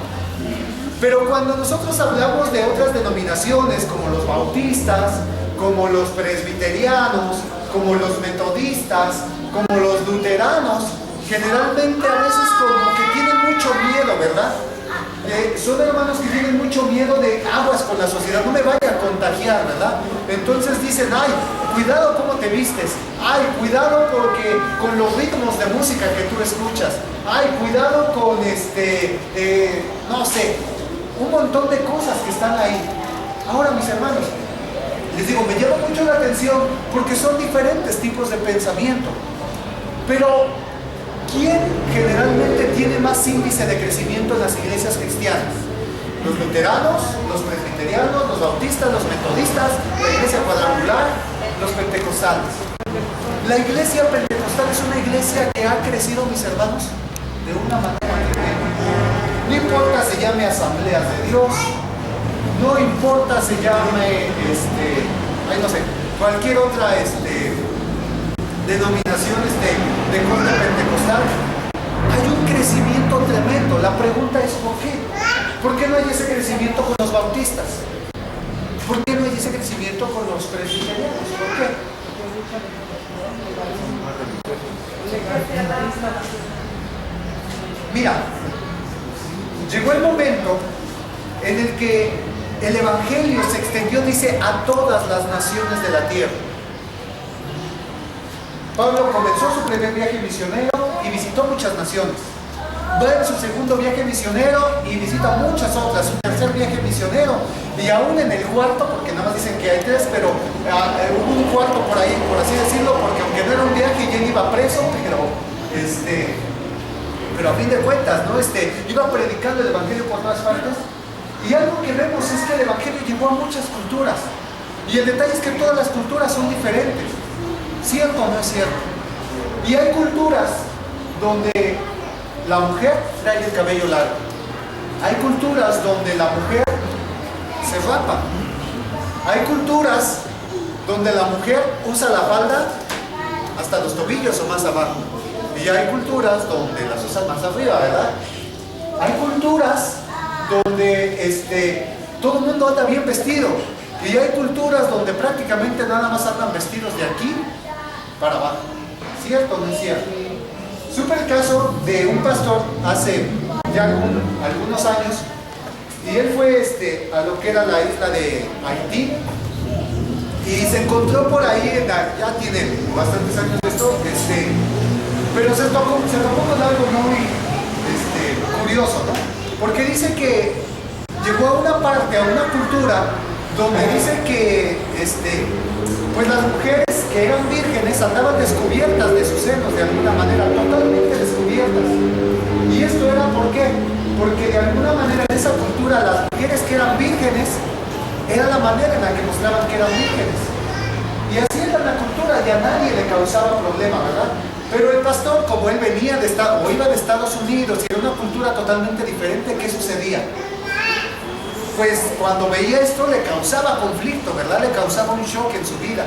Pero cuando nosotros hablamos de otras denominaciones, como los bautistas, como los presbiterianos, como los metodistas, como los luteranos, generalmente a veces como que tienen mucho miedo, ¿verdad? Son hermanos que tienen mucho miedo de aguas con la sociedad, no me vaya a contagiar, ¿verdad? Entonces dicen, ay, cuidado cómo te vistes, ay, cuidado porque con los ritmos de música que tú escuchas, ay, cuidado con no sé, un montón de cosas que están ahí. Ahora, mis hermanos, les digo, me llama mucho la atención porque son diferentes tipos de pensamiento. Pero, ¿quién generalmente tiene más índice de crecimiento en las iglesias cristianas? Los luteranos, los presbiterianos, los bautistas, los metodistas, la iglesia cuadrangular, los pentecostales. La iglesia pentecostal es una iglesia que ha crecido, mis hermanos, de una manera tremenda. No importa se llame Asambleas de Dios, no importa se llame, no sé, cualquier otra denominaciones de corte pentecostal, hay un crecimiento tremendo. La pregunta es ¿por qué? ¿Por qué no hay ese crecimiento con los bautistas? ¿Por qué no hay ese crecimiento con los presbiterianos? ¿Por qué? Mira, llegó el momento en el que el Evangelio se extendió, dice, a todas las naciones de la tierra. Pablo comenzó su primer viaje misionero y visitó muchas naciones. Va en su segundo viaje misionero y visita muchas otras. Su tercer viaje misionero, y aún en el cuarto, porque nada más dicen que hay tres, pero hubo un cuarto por ahí, por así decirlo, porque aunque no era un viaje y él iba preso, pero a fin de cuentas, ¿no? Iba predicando el Evangelio por todas partes. Y algo que vemos es que el Evangelio llegó a muchas culturas. Y el detalle es que todas las culturas son diferentes. ¿Cierto o no es cierto? Y hay culturas donde la mujer trae el cabello largo. Hay culturas donde la mujer se rapa. Hay culturas donde la mujer usa la falda hasta los tobillos o más abajo. Y hay culturas donde las usan más arriba, ¿verdad? Hay culturas donde todo el mundo anda bien vestido. Y hay culturas donde prácticamente nada más andan vestidos de aquí para abajo. ¿Cierto o no es cierto? Supe el caso de un pastor hace ya algunos años, y él fue a lo que era la isla de Haití, y se encontró por ahí, ya tiene bastantes años de esto, pero se topó con algo muy curioso, ¿no? Porque dice que llegó a una parte, a una cultura donde dice que pues las mujeres que eran vírgenes andaban descubiertas de sus senos de alguna manera, totalmente descubiertas. ¿Y esto era por qué? Porque de alguna manera en esa cultura las mujeres que eran vírgenes era la manera en la que mostraban que eran vírgenes. Y así era la cultura y a nadie le causaba problema, ¿verdad? Pero el pastor, como él venía o iba de Estados Unidos y era una cultura totalmente diferente, ¿qué sucedía? Pues cuando veía esto le causaba conflicto, ¿verdad? Le causaba un shock en su vida.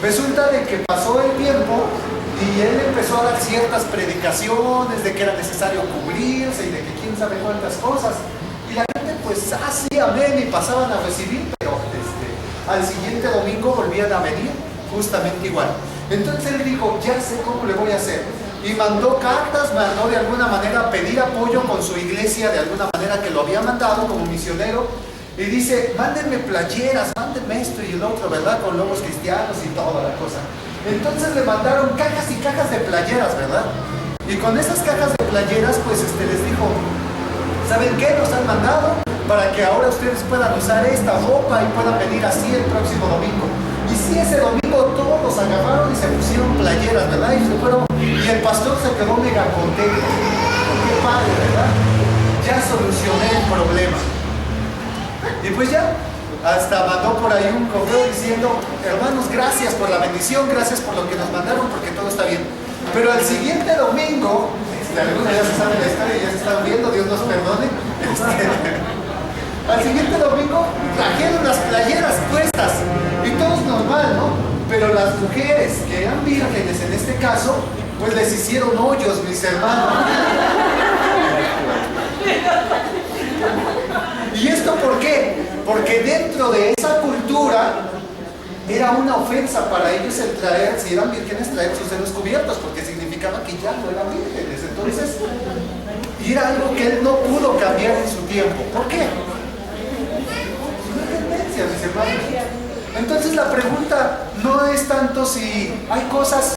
Resulta de que pasó el tiempo y él empezó a dar ciertas predicaciones de que era necesario cubrirse y de que quién sabe cuántas cosas. Y la gente pues así, amén, y pasaban a recibir, pero al siguiente domingo volvían a venir justamente igual. Entonces él dijo, ya sé cómo le voy a hacer. Y mandó cartas, mandó de alguna manera pedir apoyo con su iglesia, de alguna manera que lo había mandado como misionero. Y dice, mándenme playeras, mándenme esto y el otro, ¿verdad? Con logos cristianos y toda la cosa. Entonces le mandaron cajas y cajas de playeras, ¿verdad? Y con esas cajas de playeras, pues les dijo, ¿saben qué? Nos han mandado para que ahora ustedes puedan usar esta ropa y puedan venir así el próximo domingo. Y sí, ese domingo todos agarraron y se pusieron playeras, ¿verdad? Y se fueron, y el pastor se quedó mega contento. Qué padre, ¿verdad? Ya solucioné el problema. Y pues ya, hasta mandó por ahí un correo diciendo, hermanos, gracias por la bendición, gracias por lo que nos mandaron, porque todo está bien. Pero al siguiente domingo, algunos ya se saben la historia, ya se están viendo, Dios nos perdone. Al siguiente domingo trajeron las playeras puestas y todo es normal, ¿no? Pero las mujeres que eran vírgenes en este caso, pues les hicieron hoyos, mis hermanos. ¿Y esto por qué? Porque dentro de esa cultura era una ofensa para ellos el traer, si eran vírgenes, traer sus senos cubiertos, porque significaba que ya no eran vírgenes. Entonces, y era algo que él no pudo cambiar en su tiempo. ¿Por qué? Mis hermanos. Entonces la pregunta no es tanto si hay cosas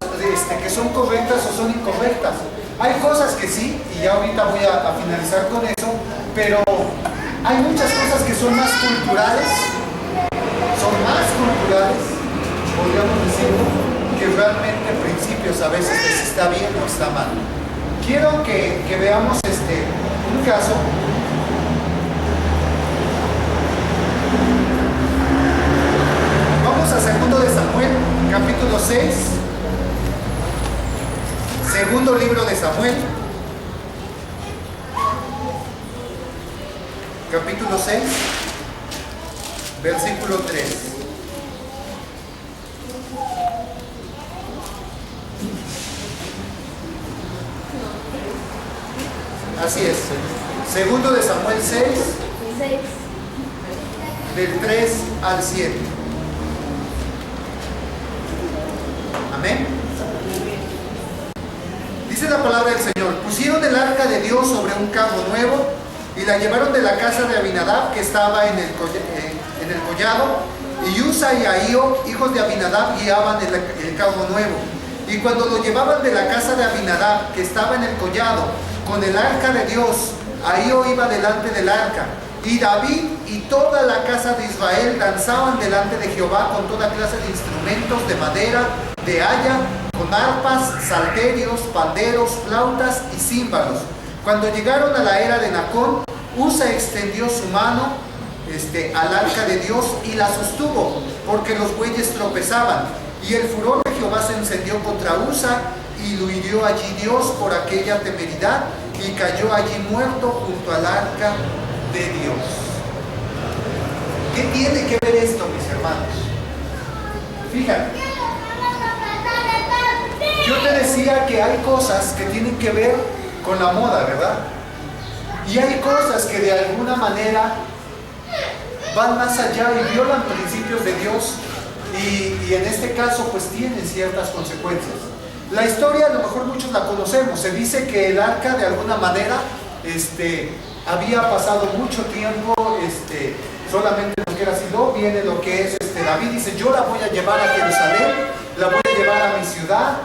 que son correctas o son incorrectas. Hay cosas que sí, y ya ahorita voy a finalizar con eso, pero hay muchas cosas que son más culturales, podríamos decirlo, que realmente en principios a veces si está bien o está mal. Quiero que veamos un caso. A 2 de Samuel, capítulo 6. Segundo libro de Samuel, capítulo 6, versículo 3. Así es. Segundo de Samuel 6, del 3 al 7. Amén. Dice la palabra del Señor: pusieron el arca de Dios sobre un carro nuevo y la llevaron de la casa de Abinadab, que estaba en el collado, y Usa y Ahío, hijos de Abinadab, guiaban el carro nuevo. Y cuando lo llevaban de la casa de Abinadab, que estaba en el collado, con el arca de Dios, Ahío iba delante del arca. Y David y toda la casa de Israel danzaban delante de Jehová con toda clase de instrumentos de madera, de haya, con arpas, salterios, panderos, flautas y címbalos. Cuando llegaron a la era de Nacón, Usa extendió su mano al arca de Dios y la sostuvo, porque los bueyes tropezaban. Y el furor de Jehová se encendió contra Usa, y lo hirió allí Dios por aquella temeridad, y cayó allí muerto junto al arca de Dios. ¿Qué tiene que ver esto, mis hermanos? Fíjate, yo te decía que hay cosas que tienen que ver con la moda, ¿verdad? Y hay cosas que de alguna manera van más allá y violan principios de Dios y en este caso pues tienen ciertas consecuencias. La historia a lo mejor muchos la conocemos. Se dice que el arca de alguna manera había pasado mucho tiempo solamente lo que era Silo. Viene lo que es David dice: yo la voy a llevar a Jerusalén, la voy a llevar a mi ciudad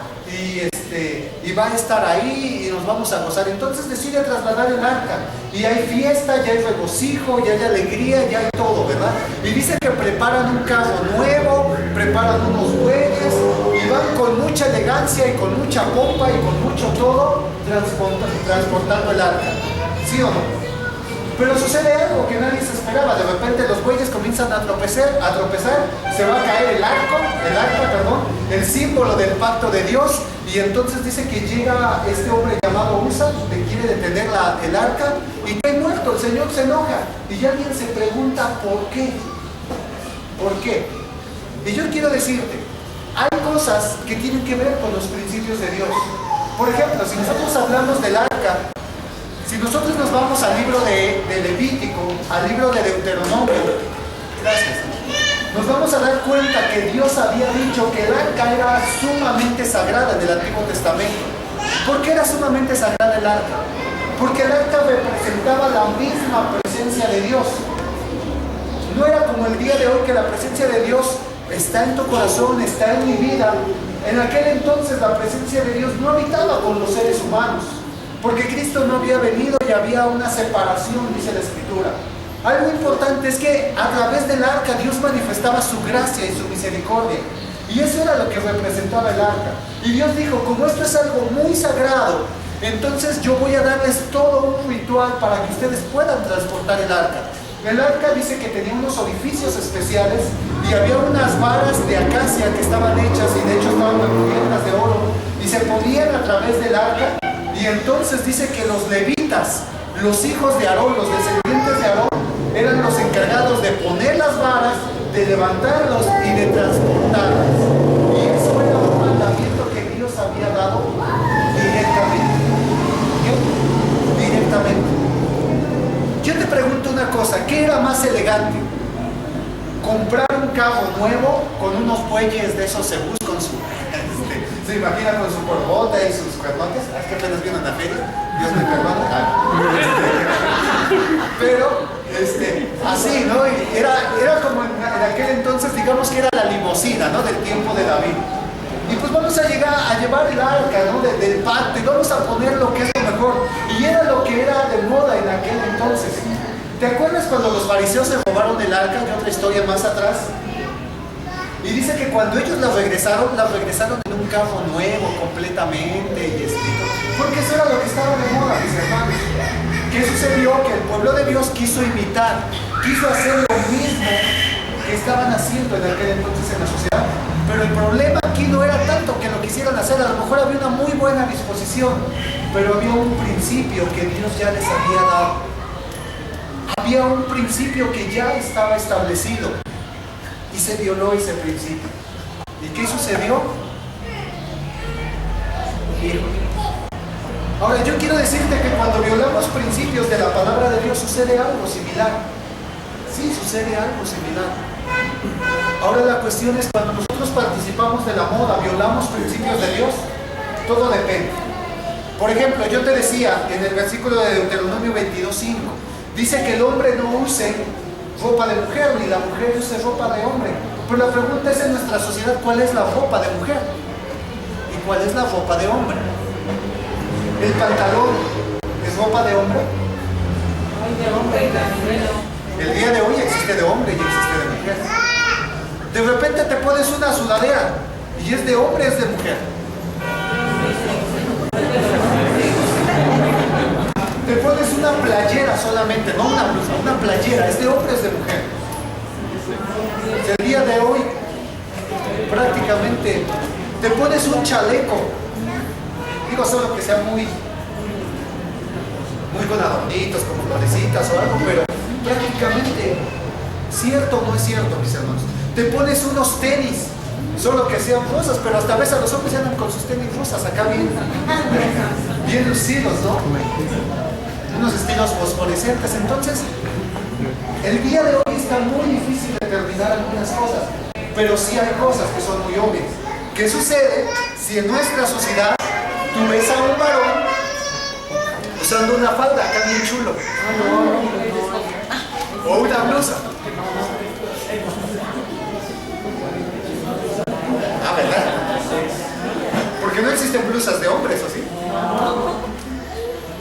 y va a estar ahí y nos vamos a gozar. Entonces decide trasladar el arca y hay fiesta, ya hay regocijo, ya hay alegría, ya hay todo, ¿verdad? Y dice que preparan un carro nuevo, preparan unos bueyes y van con mucha elegancia y con mucha pompa y con mucho todo transportando el arca, ¿sí o no? Pero sucede algo que nadie se esperaba. De repente los bueyes comienzan a tropezar, se va a caer el arca, el símbolo del pacto de Dios, y entonces dice que llega este hombre llamado Usa, que quiere detener el arca, y cae muerto. El Señor se enoja, y alguien se pregunta ¿por qué? ¿Por qué? Y yo quiero decirte, hay cosas que tienen que ver con los principios de Dios. Por ejemplo, si nosotros hablamos del arca, si nosotros nos vamos al libro de Levítico, al libro de Deuteronomio, nos vamos a dar cuenta que Dios había dicho que el arca era sumamente sagrada en el Antiguo Testamento. ¿Por qué era sumamente sagrada el arca? Porque el arca representaba la misma presencia de Dios. No era como el día de hoy que la presencia de Dios está en tu corazón, está en mi vida. En aquel entonces la presencia de Dios no habitaba con los seres humanos, porque Cristo no había venido y había una separación, dice la Escritura. Algo importante es que a través del arca Dios manifestaba su gracia y su misericordia. Y eso era lo que representaba el arca. Y Dios dijo: como esto es algo muy sagrado, entonces yo voy a darles todo un ritual para que ustedes puedan transportar el arca. El arca dice que tenía unos orificios especiales y había unas varas de acacia que estaban hechas y de hecho estaban recubiertas de oro y se ponían a través del arca. Y entonces dice que los levitas, los hijos de Aarón, los descendientes de Aarón, eran los encargados de poner las varas, de levantarlos y de transportarlas. Y eso era un mandamiento que Dios había dado directamente. Directamente. Yo te pregunto una cosa: ¿qué era más elegante? ¿Comprar un carro nuevo con unos bueyes de esos cebús con su... se imagina con su corbota y sus cuernotes? Es que apenas vienen a la feria, Dios me perdone. Pero, así, ¿no? Y era como en aquel entonces, digamos que era la limusina, ¿no? Del tiempo de David. Y pues vamos a llevar el arca, ¿no? Del pacto, y vamos a poner lo que es lo mejor. Y era lo que era de moda en aquel entonces. ¿Te acuerdas cuando los fariseos se robaron el arca? De otra historia más atrás. Y dice que cuando ellos la regresaron en un carro nuevo completamente, porque eso era lo que estaba de moda, mis hermanos. ¿Qué sucedió? Que el pueblo de Dios quiso imitar, quiso hacer lo mismo que estaban haciendo en aquel entonces en la sociedad. Pero el problema aquí no era tanto que lo quisieran hacer, a lo mejor había una muy buena disposición, pero había un principio que Dios ya les había dado. Había un principio que ya estaba establecido. Y se violó ese principio. ¿Y qué sucedió? Ahora yo quiero decirte que cuando violamos principios de la palabra de Dios sucede algo similar. Sí, sucede algo similar. Ahora la cuestión es, cuando nosotros participamos de la moda, violamos principios de Dios, todo depende. Por ejemplo, yo te decía en el versículo de Deuteronomio 22:5, dice que el hombre no use ropa de mujer, ni la mujer use ropa de hombre. Pero la pregunta es, en nuestra sociedad, ¿cuál es la ropa de mujer? ¿Y cuál es la ropa de hombre? ¿El pantalón es ropa de hombre? El día de hoy existe de hombre y existe de mujer. De repente te pones una sudadera y es de hombre, es de mujer. Te pones una playera solamente, no una blusa, una playera, es de hombre, es de mujer. El día de hoy prácticamente te pones un chaleco, digo solo que sea muy muy con adornitos, como florecitas o algo, pero prácticamente cierto o no es cierto, mis hermanos. Te pones unos tenis, solo que sean rosas, pero hasta a veces los hombres andan con sus tenis rosas acá bien lucidos, ¿no? Unos estilos fosforescentes. Entonces, el día de hoy está muy difícil determinar algunas cosas, pero sí hay cosas que son muy obvias. ¿Qué sucede si en nuestra sociedad tú ves a un varón usando una falda acá bien chulo? O una blusa. Ah, ¿verdad? Porque no existen blusas de hombres, ¿o sí?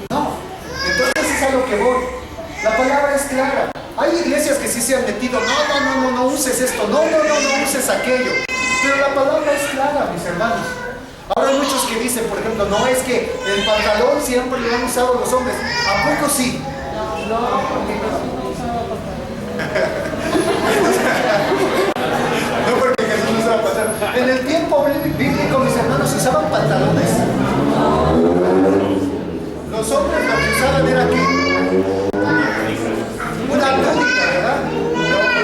No. Entonces es a lo que voy. La palabra es clara. Hay iglesias que sí se han metido, no uses esto, no uses aquello. Pero la palabra es clara, mis hermanos. Ahora hay muchos que dicen, por ejemplo, no, es que el pantalón siempre lo han usado los hombres. ¿A poco sí? No, porque no usaba No, porque Jesús no usaba pantalón. En el tiempo bíblico, mis hermanos, usaban pantalones. Los hombres lo que usaban era aquí una túnica, ¿verdad?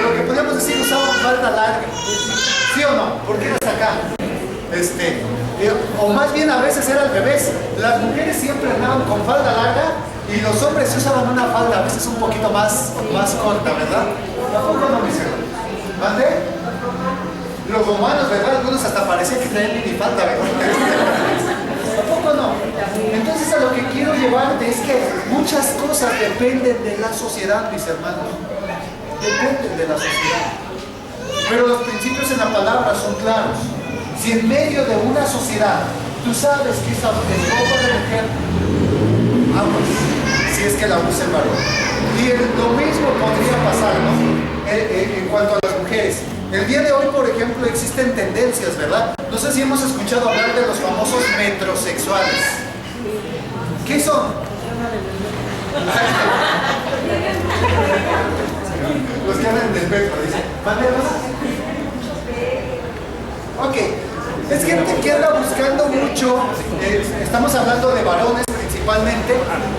Lo que podríamos decir, usaban falda larga. ¿Sí o no? ¿Por qué hasta acá? O más bien a veces era al revés. Las mujeres siempre andaban con falda larga y los hombres usaban una falda a veces un poquito más corta, ¿verdad? Tampoco no, mis hermanos. ¿Mande? Los romanos, ¿verdad? Algunos hasta parecía que traían minifalda, ¿verdad? Tampoco no. Entonces a lo que quiero llevarte es que muchas cosas dependen de la sociedad, mis hermanos. Dependen de la sociedad. Pero los principios en la palabra son claros. Si en medio de una sociedad tú sabes que esa ropa de mujer, aguas, si es que la usa el varón. Y lo mismo podría pasar, ¿no? En cuanto a las mujeres. El día de hoy, por ejemplo, existen tendencias, ¿verdad? No sé si hemos escuchado hablar de los famosos metrosexuales. ¿Qué son? Los que hablan del metro, dice. Ok, es gente que anda buscando mucho, estamos hablando de varones principalmente,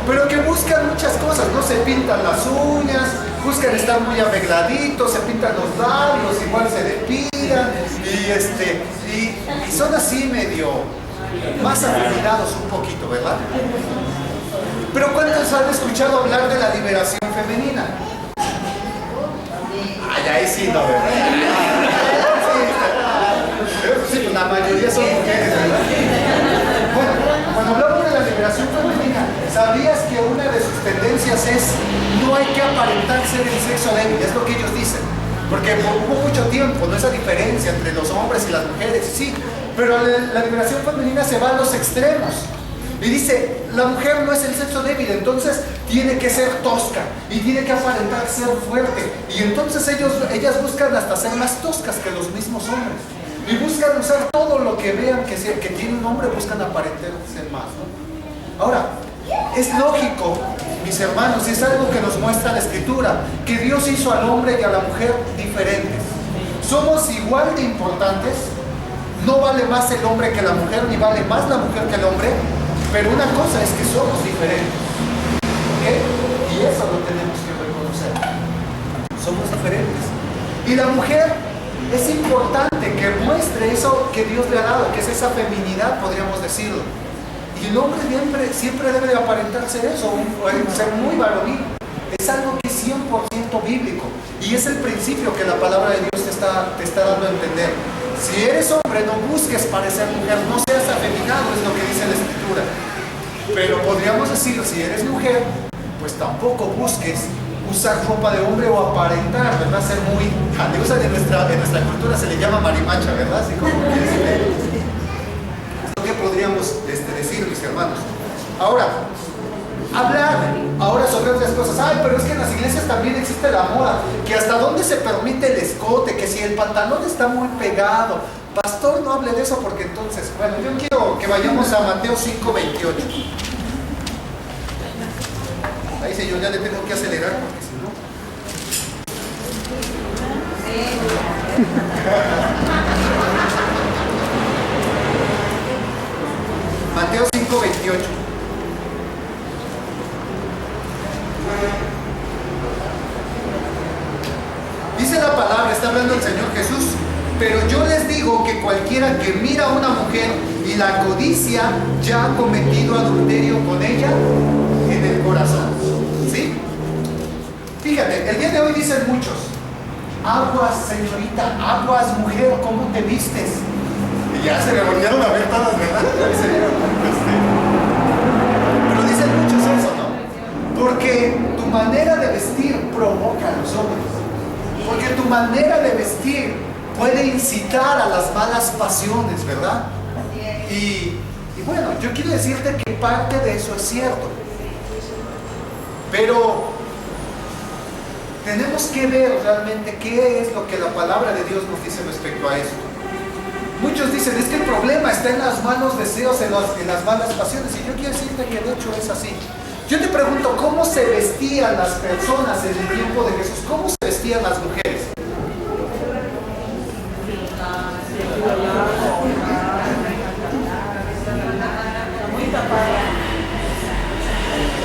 pero que buscan muchas cosas, ¿no? Se pintan las uñas, buscan estar muy arregladitos, se pintan los labios, igual se depilan, y son así medio más afeminados un poquito, ¿verdad? Pero ¿cuántos han escuchado hablar de la liberación femenina? Ay, ahí sí, no, ¿verdad? Sí, pues la mayoría son mujeres, ¿verdad? Bueno, cuando hablamos de la liberación femenina, ¿sabías que una de sus tendencias es no hay que aparentar ser el sexo débil? Es lo que ellos dicen. Porque hubo mucho tiempo, ¿no? Esa diferencia entre los hombres y las mujeres, sí. Pero la liberación femenina se va a los extremos. Y dice, la mujer no es el sexo débil, entonces tiene que ser tosca y tiene que aparentar ser fuerte. Y entonces ellas buscan hasta ser más toscas que los mismos hombres. Y buscan usar todo lo que vean que tiene un hombre, buscan aparentar ser más, ¿no? Ahora, es lógico, mis hermanos, y es algo que nos muestra la Escritura, que Dios hizo al hombre y a la mujer diferentes. Somos igual de importantes, no vale más el hombre que la mujer, ni vale más la mujer que el hombre, pero una cosa es que somos diferentes, ¿ok? Y eso lo tenemos que reconocer. Somos diferentes. Y la mujer es importante que muestre eso que Dios le ha dado, que es esa feminidad, podríamos decirlo. Y el hombre siempre debe de aparentar ser eso, ser muy varonil. Es algo que es 100% bíblico. Y es el principio que la palabra de Dios te está dando a entender. Si eres hombre, no busques parecer mujer, no seas afeminado, es lo que dice la Escritura. Pero podríamos decir, si eres mujer, pues tampoco busques usar ropa de hombre o aparentar, ¿verdad? Ser muy... en nuestra cultura se le llama marimacha, ¿verdad? Así como que es lo que podríamos decir, mis hermanos. Ahora, hablar ahora sobre otras cosas. Ay, pero es que en las iglesias también existe la moda, que hasta dónde se permite el escote, que si el pantalón está muy pegado. Pastor, no hable de eso porque entonces, bueno, yo quiero que vayamos a Mateo 5:28. Ahí sí, yo ya le tengo que acelerar porque si no... Mateo 5:28. cualquiera que mira a una mujer y la codicia ya ha cometido adulterio con ella en el corazón. ¿Sí? Fíjate, el día de hoy dicen muchos: aguas, señorita, aguas, mujer, ¿cómo te vistes? Y ya se le volvieron a ver todas, ¿verdad? Pero dicen muchos eso, ¿no? Porque tu manera de vestir provoca a los hombres. Porque tu manera de vestir puede incitar a las malas pasiones, ¿verdad? Y bueno, yo quiero decirte que parte de eso es cierto. Pero tenemos que ver realmente qué es lo que la palabra de Dios nos dice respecto a esto. Muchos dicen, es que el problema está en los malos deseos, en las malas pasiones. Y yo quiero decirte que de hecho es así. Yo te pregunto, ¿cómo se vestían las personas en el tiempo de Jesús? ¿Cómo se vestían las mujeres?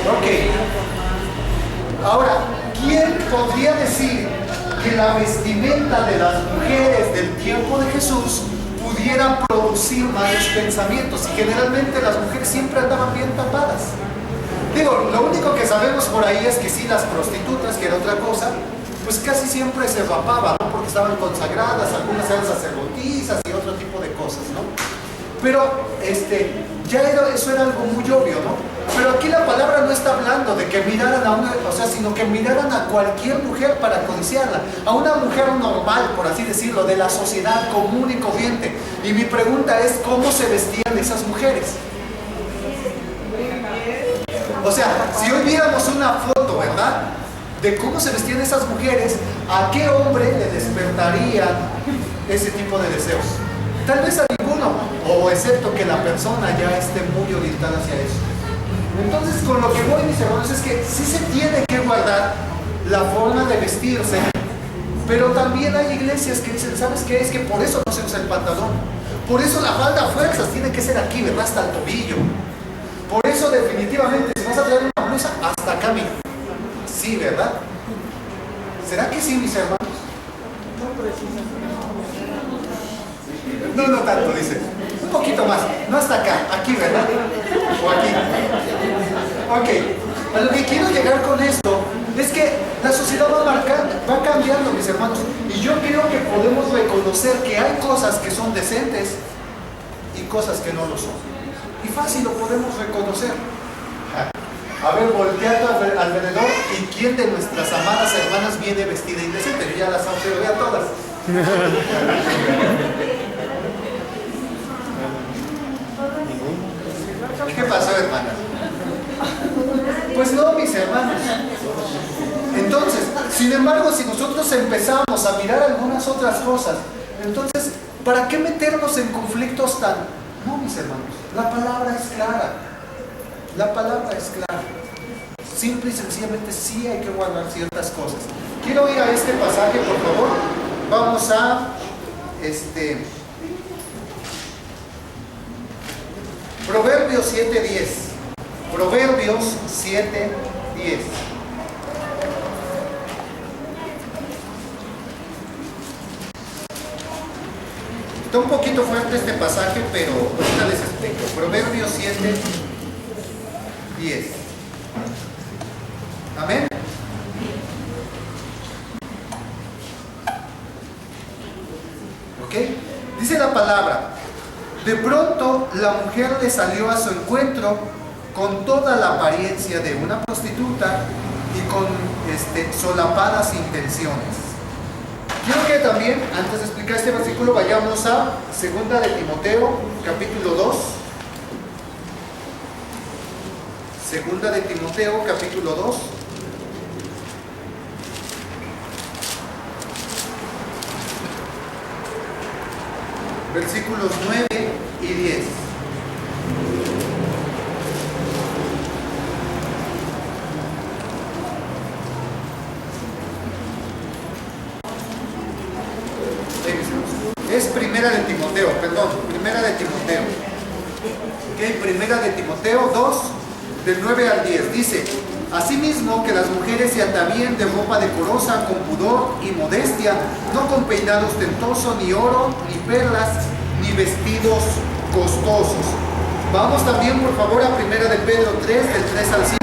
Ok. Ahora, ¿quién podría decir que la vestimenta de las mujeres del tiempo de Jesús pudiera producir malos pensamientos? Y generalmente las mujeres siempre andaban bien tapadas. Digo, lo único que sabemos por ahí es que sí, las prostitutas, que era otra cosa, pues casi siempre se rapaban, ¿no? Porque estaban consagradas, algunas eran sacerdotisas y otro tipo de cosas, ¿no? Pero eso era algo muy obvio, ¿no? Pero aquí la palabra no está hablando de que miraran a una, sino que miraran a cualquier mujer para codiciarla, a una mujer normal, por así decirlo, de la sociedad común y corriente. Y mi pregunta es, ¿cómo se vestían esas mujeres? O sea, si hoy viéramos una foto, ¿verdad?, de cómo se vestían esas mujeres, ¿a qué hombre le despertaría ese tipo de deseos? Tal vez a ninguno, o excepto que la persona ya esté muy orientada hacia eso. Entonces, con lo que voy, mis hermanos, es que sí se tiene que guardar la forma de vestirse, pero también hay iglesias que dicen, ¿sabes qué? Es que por eso no se usa el pantalón, por eso la falda a fuerzas tiene que ser aquí, ¿verdad?, hasta el tobillo. Por eso definitivamente, si vas a traer una blusa, hasta acá, mira. Sí, ¿verdad? ¿Será que sí, mis hermanos? No tanto, dice. Un poquito más, no hasta acá, aquí, ¿verdad? O aquí. Ok, a lo que quiero llegar con esto es que la sociedad va cambiando, mis hermanos. Y yo creo que podemos reconocer que hay cosas que son decentes y cosas que no lo son. Y fácil lo podemos reconocer. A ver, voltea a tu alrededor y quién de nuestras amadas hermanas viene vestida indecente. Yo ya las observé a todas. ¿Qué pasó, hermanas? Pues no, mis hermanos. Entonces, sin embargo, si nosotros empezamos a mirar algunas otras cosas, entonces, ¿para qué meternos en conflictos tan...? No, mis hermanos, la palabra es clara. La palabra es clara. Simple y sencillamente sí hay que guardar ciertas cosas. Quiero ir a este pasaje, por favor. Vamos a Proverbios 7:10. Proverbios 7:10. Está un poquito fuerte este pasaje, pero ahorita les explico. Proverbios 7:10. Amén. ¿Ok? Dice la palabra: de pronto la mujer le salió a su encuentro con toda la apariencia de una prostituta y con solapadas intenciones. Quiero que también, antes de explicar este versículo, vayamos a 2 de Timoteo, capítulo 2. 2 de Timoteo, capítulo 2. Versículos 9 y 10. Es primera de Timoteo, primera de Timoteo. Ok, primera de Timoteo 2, del 9 al 10. Dice: asimismo, que las mujeres se atavíen de ropa decorosa, con pudor y modestia, no con peinado ostentoso, ni oro, ni perlas, ni vestidos costosos. Vamos también por favor a Primera de Pedro 3, del 3 al 5.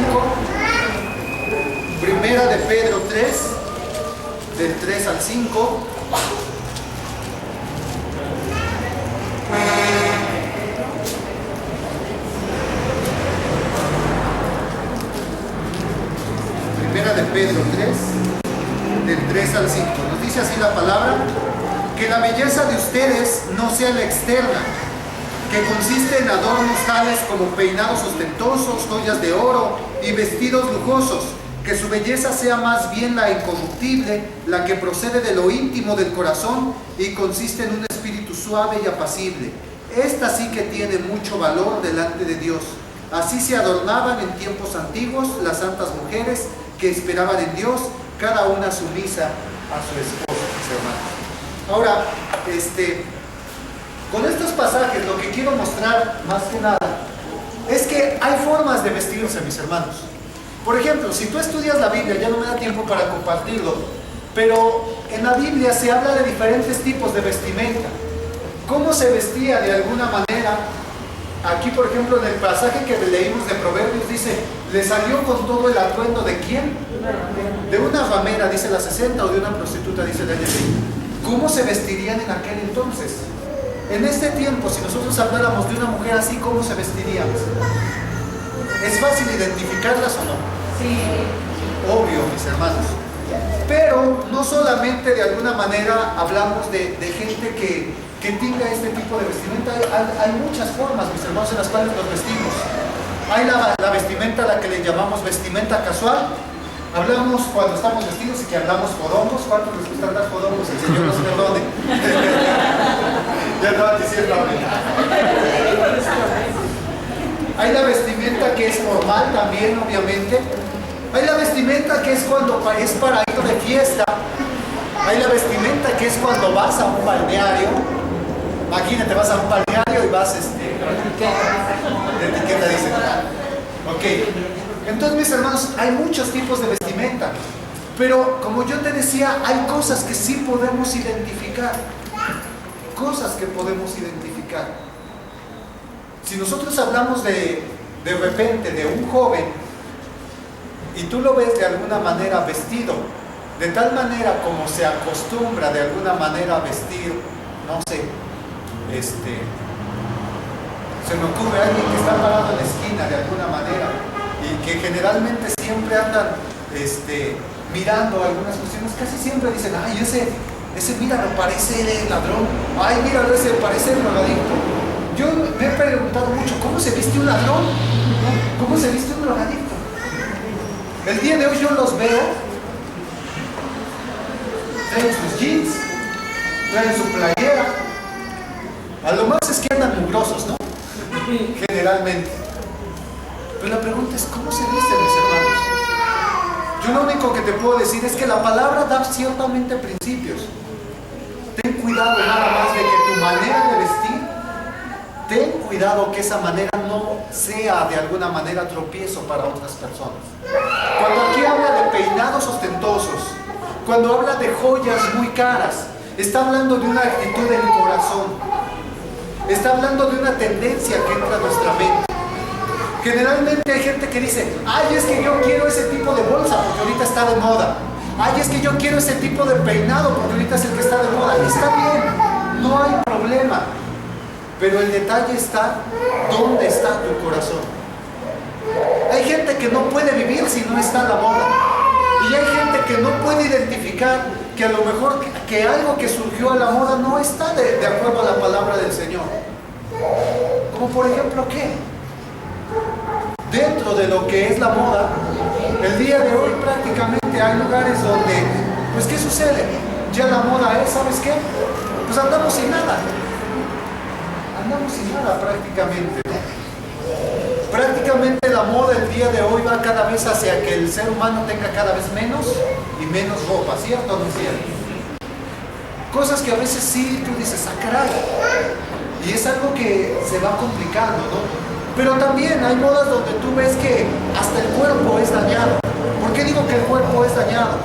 Primera de Pedro 3, del 3 al 5. Primera de Pedro 3, del 3 al 5. Nos dice así la palabra: que la belleza de ustedes no sea la externa, que consiste en adornos tales como peinados ostentosos, joyas de oro y vestidos lujosos, que su belleza sea más bien la incorruptible, la que procede de lo íntimo del corazón y consiste en un espíritu suave y apacible. Esta sí que tiene mucho valor delante de Dios. Así se adornaban en tiempos antiguos las santas mujeres que esperaban en Dios, cada una sumisa a su esposo, mis hermanos. Ahora, con estos pasajes lo que quiero mostrar más que nada es que hay formas de vestirse, mis hermanos. Por ejemplo, si tú estudias la Biblia, ya no me da tiempo para compartirlo, pero en la Biblia se habla de diferentes tipos de vestimenta. ¿Cómo se vestía de alguna manera? Aquí, por ejemplo, en el pasaje que leímos de Proverbios dice, le salió con todo el atuendo ¿de quién? De una ramera, dice la 60, o de una prostituta, dice la 20. ¿Cómo se vestirían en aquel entonces? En este tiempo, si nosotros habláramos de una mujer así, ¿cómo se vestirían? ¿Es fácil identificarlas o no? Sí. Obvio, mis hermanos. Pero no solamente de alguna manera hablamos de gente que tenga este tipo de vestimenta. Hay muchas formas, mis hermanos, en las cuales nos vestimos. Hay la vestimenta a la que le llamamos vestimenta casual. Hablamos cuando estamos vestidos y que hablamos fodongos. ¿Cuántos les gusta andar fodongos? El Señor nos perdone. Ya estaba diciendo ahorita. Hay la vestimenta que es formal también, obviamente. Hay la vestimenta que es cuando es para ir de fiesta. Hay la vestimenta que es cuando vas a un balneario. Imagínate, vas a un balneario y vas de etiqueta dice. Ok. Entonces, mis hermanos, hay muchos tipos de vestimenta. Pero, como yo te decía, hay cosas que sí podemos identificar. Cosas que podemos identificar. Si nosotros hablamos de repente de un joven y tú lo ves de alguna manera vestido, de tal manera como se acostumbra de alguna manera a vestir, no sé, se me ocurre alguien que está parado en la esquina de alguna manera y que generalmente siempre andan mirando algunas cuestiones, casi siempre dicen, ay, ese míralo, parece ladrón, ay, míralo, ese parece drogadicto. Yo me he preguntado mucho, ¿cómo se viste un ladrón? ¿Cómo se viste un drogadicto? El día de hoy yo los veo, traen sus jeans, traen su playera, a lo más es que andan mugrosos, ¿no? Generalmente. Pero la pregunta es, ¿cómo se visten, mis hermanos? Yo lo único que te puedo decir es que la palabra da ciertamente principios. Ten cuidado nada más de que tu manera de vestir, ten cuidado que esa manera no sea de alguna manera tropiezo para otras personas. Cuando aquí habla de peinados ostentosos, cuando habla de joyas muy caras, está hablando de una actitud del corazón. Está hablando de una tendencia que entra a nuestra mente. Generalmente hay gente que dice, ay, es que yo quiero ese tipo de bolsa porque ahorita está de moda. Ay, es que yo quiero ese tipo de peinado porque ahorita es el que está de moda. Y está bien, no hay problema. Pero el detalle está, ¿dónde está tu corazón? Hay gente que no puede vivir si no está a la moda. Y hay gente que no puede identificar que a lo mejor que algo que surgió a la moda no está de acuerdo a la palabra del Señor. Como por ejemplo, ¿qué? Dentro de lo que es la moda, el día de hoy prácticamente hay lugares donde, pues ¿qué sucede? Ya la moda es, ¿sabes qué? Pues andamos sin nada. Andamos sin nada prácticamente, ¿no? Prácticamente la moda el día de hoy va cada vez hacia que el ser humano tenga cada vez menos y menos ropa, ¿cierto o no es cierto? Cosas que a veces sí tú dices, ah, caray. Y es algo que se va complicando, ¿no? Pero también hay modas donde tú ves que hasta el cuerpo es dañado. ¿Por qué digo que el cuerpo es dañado?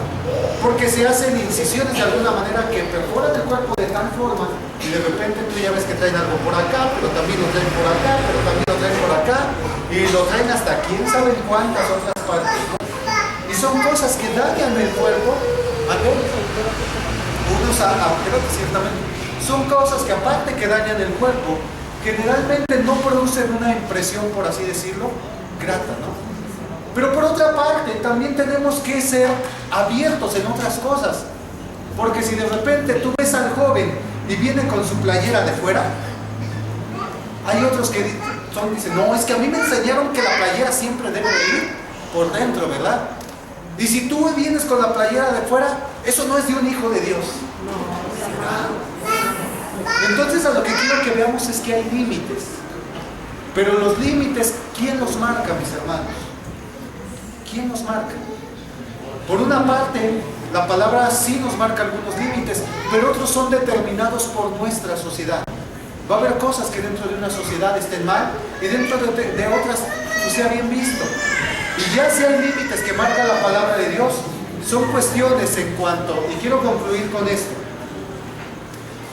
Porque se hacen incisiones de alguna manera que perforan el cuerpo de tal forma Y de repente tú ya ves que traen algo por acá, pero también lo traen por acá, pero también lo traen por acá, y lo traen hasta quién sabe cuántas otras partes, ¿no? Y son cosas que dañan el cuerpo. Creo que ciertamente son cosas que, aparte que dañan el cuerpo, generalmente no producen una impresión, por así decirlo, grata, ¿no? Pero por otra parte, también tenemos que ser abiertos en otras cosas. Porque si de repente tú ves al joven y viene con su playera de fuera, hay otros que dicen, no, es que a mí me enseñaron que la playera siempre debe de ir por dentro, ¿verdad? Y si tú vienes con la playera de fuera, eso no es de un hijo de Dios. Entonces, a lo que quiero que veamos es que hay límites. Pero los límites, ¿quién los marca, mis hermanos? ¿Quién los marca? Por una parte, la palabra sí nos marca algunos límites, pero otros son determinados por nuestra sociedad. Va a haber cosas que dentro de una sociedad estén mal y dentro de otras no sea bien visto. Y ya si hay límites que marca la palabra de Dios, son cuestiones en cuanto, y quiero concluir con esto.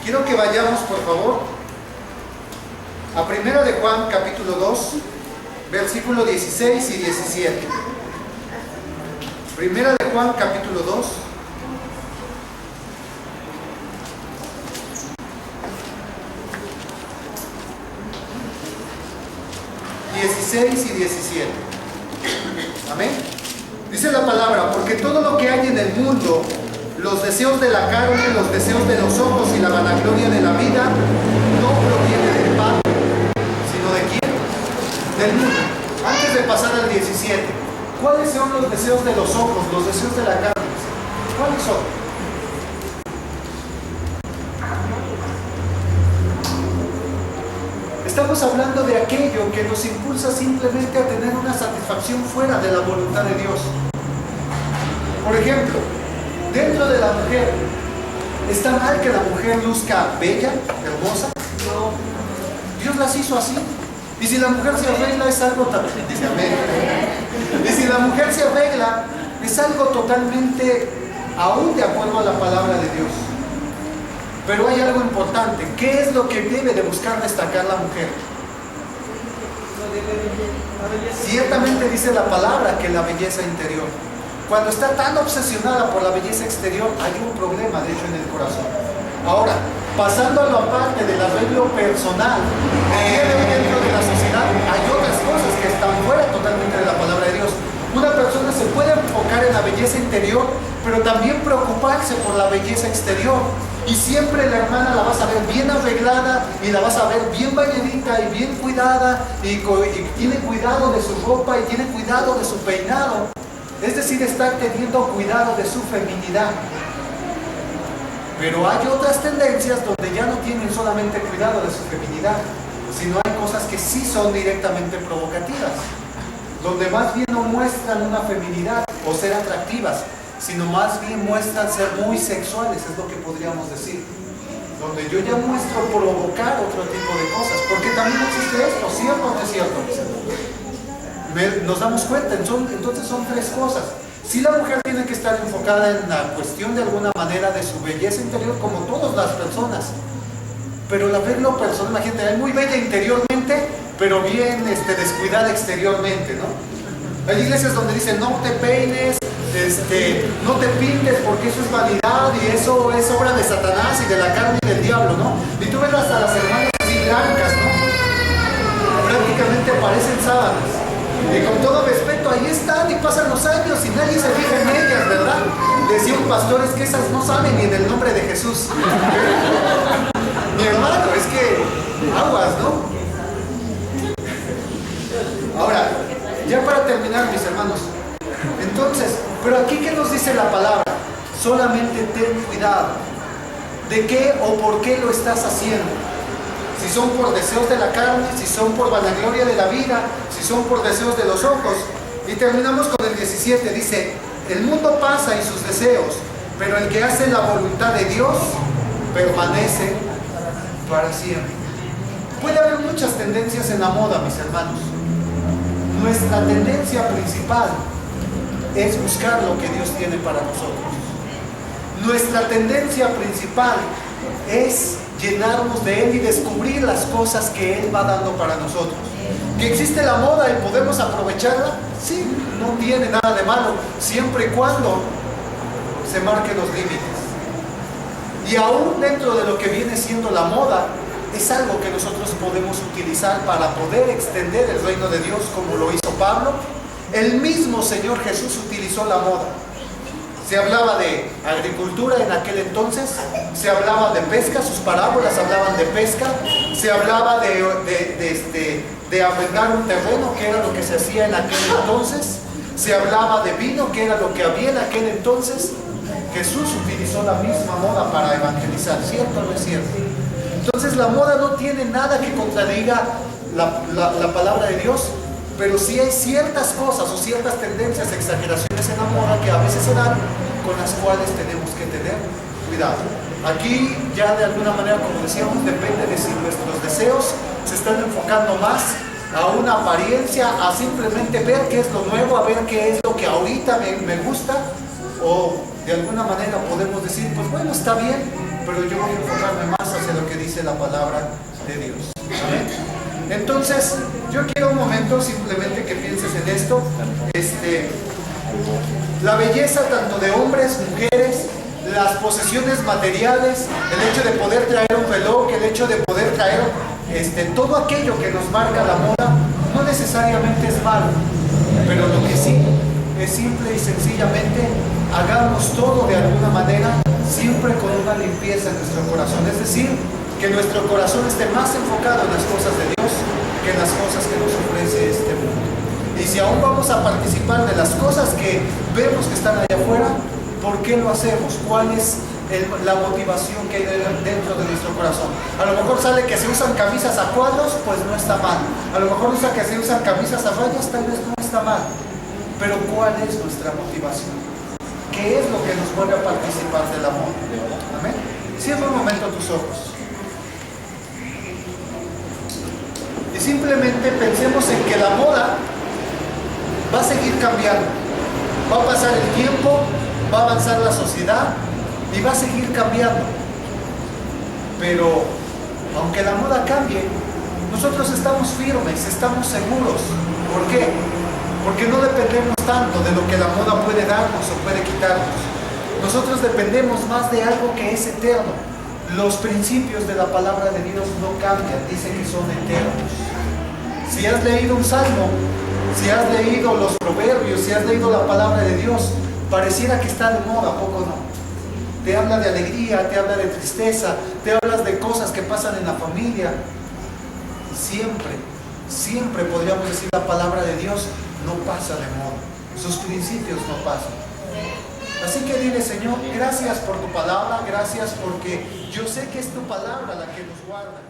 Quiero que vayamos, por favor, a 1 de Juan, capítulo 2, versículo 16 y 17. 1 de Juan, capítulo 2. Y 17. Amén. Dice la palabra, porque todo lo que hay en el mundo, los deseos de la carne, los deseos de los ojos y la vanagloria de la vida, no proviene del Padre, sino de quién? Del mundo. Antes de pasar al 17, ¿cuáles son los deseos de los ojos, los deseos de la carne? ¿Cuáles son? Estamos hablando de aquello que nos impulsa simplemente a tener una satisfacción fuera de la voluntad de Dios. Por ejemplo, dentro de la mujer, ¿está mal que la mujer luzca bella, hermosa? No. Dios las hizo así. Y si la mujer se arregla es algo también. Dice amén. Y si la mujer se arregla es algo totalmente aún de acuerdo a la palabra de Dios. Pero hay algo importante. ¿Qué es lo que debe de buscar destacar la mujer? Ciertamente dice la palabra que la belleza interior. Cuando está tan obsesionada por la belleza exterior, hay un problema, de hecho, en el corazón. Ahora, pasando a lo aparte del arreglo personal, dentro de la sociedad hay otras cosas que están fuera totalmente de la palabra de Dios. Una persona se puede enfocar en la belleza interior, pero también preocuparse por la belleza exterior. Y siempre la hermana la vas a ver bien arreglada y la vas a ver bien bañadita y bien cuidada y tiene cuidado de su ropa y tiene cuidado de su peinado. Es decir, está teniendo cuidado de su feminidad. Pero hay otras tendencias donde ya no tienen solamente cuidado de su feminidad, sino hay cosas que sí son directamente provocativas, donde más bien no muestran una feminidad o ser atractivas, sino más bien muestran ser muy sexuales, es lo que podríamos decir. Donde yo ya muestro provocar otro tipo de cosas, porque también existe esto, ¿cierto o no es cierto? Nos damos cuenta, entonces son tres cosas. Si la mujer tiene que estar enfocada en la cuestión de alguna manera de su belleza interior, como todas las personas, pero la arreglo personal, la gente es muy bella interiormente, pero bien descuidada exteriormente, ¿no? Hay iglesias donde dicen no te peines, no te pintes porque eso es vanidad y eso es obra de Satanás y de la carne y del diablo, ¿no? Y tú ves hasta las hermanas así blancas, ¿no? Prácticamente parecen sábanas. Y con todo respeto, ahí están y pasan los años y nadie se fija en ellas, ¿verdad? Decía un pastor, es que esas no saben ni en el nombre de Jesús. Mi hermano, es que aguas, ¿no? Ahora, ya para terminar, mis hermanos, entonces, pero aquí ¿qué nos dice la palabra? Solamente ten cuidado de qué o por qué lo estás haciendo. Si son por deseos de la carne, si son por vanagloria de la vida, si son por deseos de los ojos. Y terminamos con el 17, dice, el mundo pasa y sus deseos, pero el que hace la voluntad de Dios permanece para siempre. Puede haber muchas tendencias en la moda, mis hermanos. Nuestra tendencia principal es buscar lo que Dios tiene para nosotros. Nuestra tendencia principal es llenarnos de Él y descubrir las cosas que Él va dando para nosotros. ¿Que existe la moda y podemos aprovecharla? Sí, no tiene nada de malo, siempre y cuando se marquen los límites. Y aún dentro de lo que viene siendo la moda, es algo que nosotros podemos utilizar para poder extender el reino de Dios, como lo hizo Pablo. El mismo Señor Jesús utilizó la moda. Se hablaba de agricultura en aquel entonces, se hablaba de pesca, sus parábolas hablaban de pesca, se hablaba de arrendar un terreno, que era lo que se hacía en aquel entonces, se hablaba de vino, que era lo que había en aquel entonces. Jesús utilizó la misma moda para evangelizar, ¿cierto o no es cierto? Entonces la moda no tiene nada que contradiga la palabra de Dios, pero sí hay ciertas cosas o ciertas tendencias, exageraciones en la moda que a veces se dan, con las cuales tenemos que tener cuidado. Aquí ya de alguna manera, como decíamos, depende de si nuestros deseos se están enfocando más a una apariencia, a simplemente ver qué es lo nuevo, a ver qué es lo que ahorita me gusta, o de alguna manera podemos decir, pues bueno, está bien, pero yo voy a enfocarme más hacia lo que dice la palabra de Dios. ¿Amén? Entonces, yo quiero un momento simplemente que pienses en esto. La belleza tanto de hombres, mujeres, las posesiones materiales, el hecho de poder traer un reloj, el hecho de poder traer todo aquello que nos marca la moda, no necesariamente es malo, pero lo que sí es simple y sencillamente hagamos todo de alguna manera siempre con una limpieza en nuestro corazón, es decir, que nuestro corazón esté más enfocado en las cosas de Dios que en las cosas que nos ofrece este mundo. Y si aún vamos a participar de las cosas que vemos que están allá afuera, ¿por qué lo hacemos? ¿Cuál es la motivación que hay dentro de nuestro corazón? A lo mejor sale que se usan camisas a cuadros, pues no está mal. A lo mejor que se usan camisas a rayas, tal vez no está mal. Pero ¿cuál es nuestra motivación? ¿Qué es lo que nos vuelve a participar del amor? Amén. Cierra un momento tus ojos. Y simplemente pensemos en que la moda va a seguir cambiando. Va a pasar el tiempo, va a avanzar la sociedad y va a seguir cambiando. Pero aunque la moda cambie, nosotros estamos firmes, estamos seguros. ¿Por qué? Porque no dependemos tanto de lo que la moda puede darnos o puede quitarnos. Nosotros dependemos más de algo que es eterno. Los principios de la palabra de Dios no cambian, dicen que son eternos. Si has leído un salmo, si has leído los proverbios, si has leído la palabra de Dios, pareciera que está de moda, ¿a poco no? Te habla de alegría, te habla de tristeza, te hablas de cosas que pasan en la familia. Siempre podríamos decir la palabra de Dios no pasa de moda, sus principios no pasan. Así que dile, Señor, gracias por tu palabra, gracias porque yo sé que es tu palabra la que nos guarda.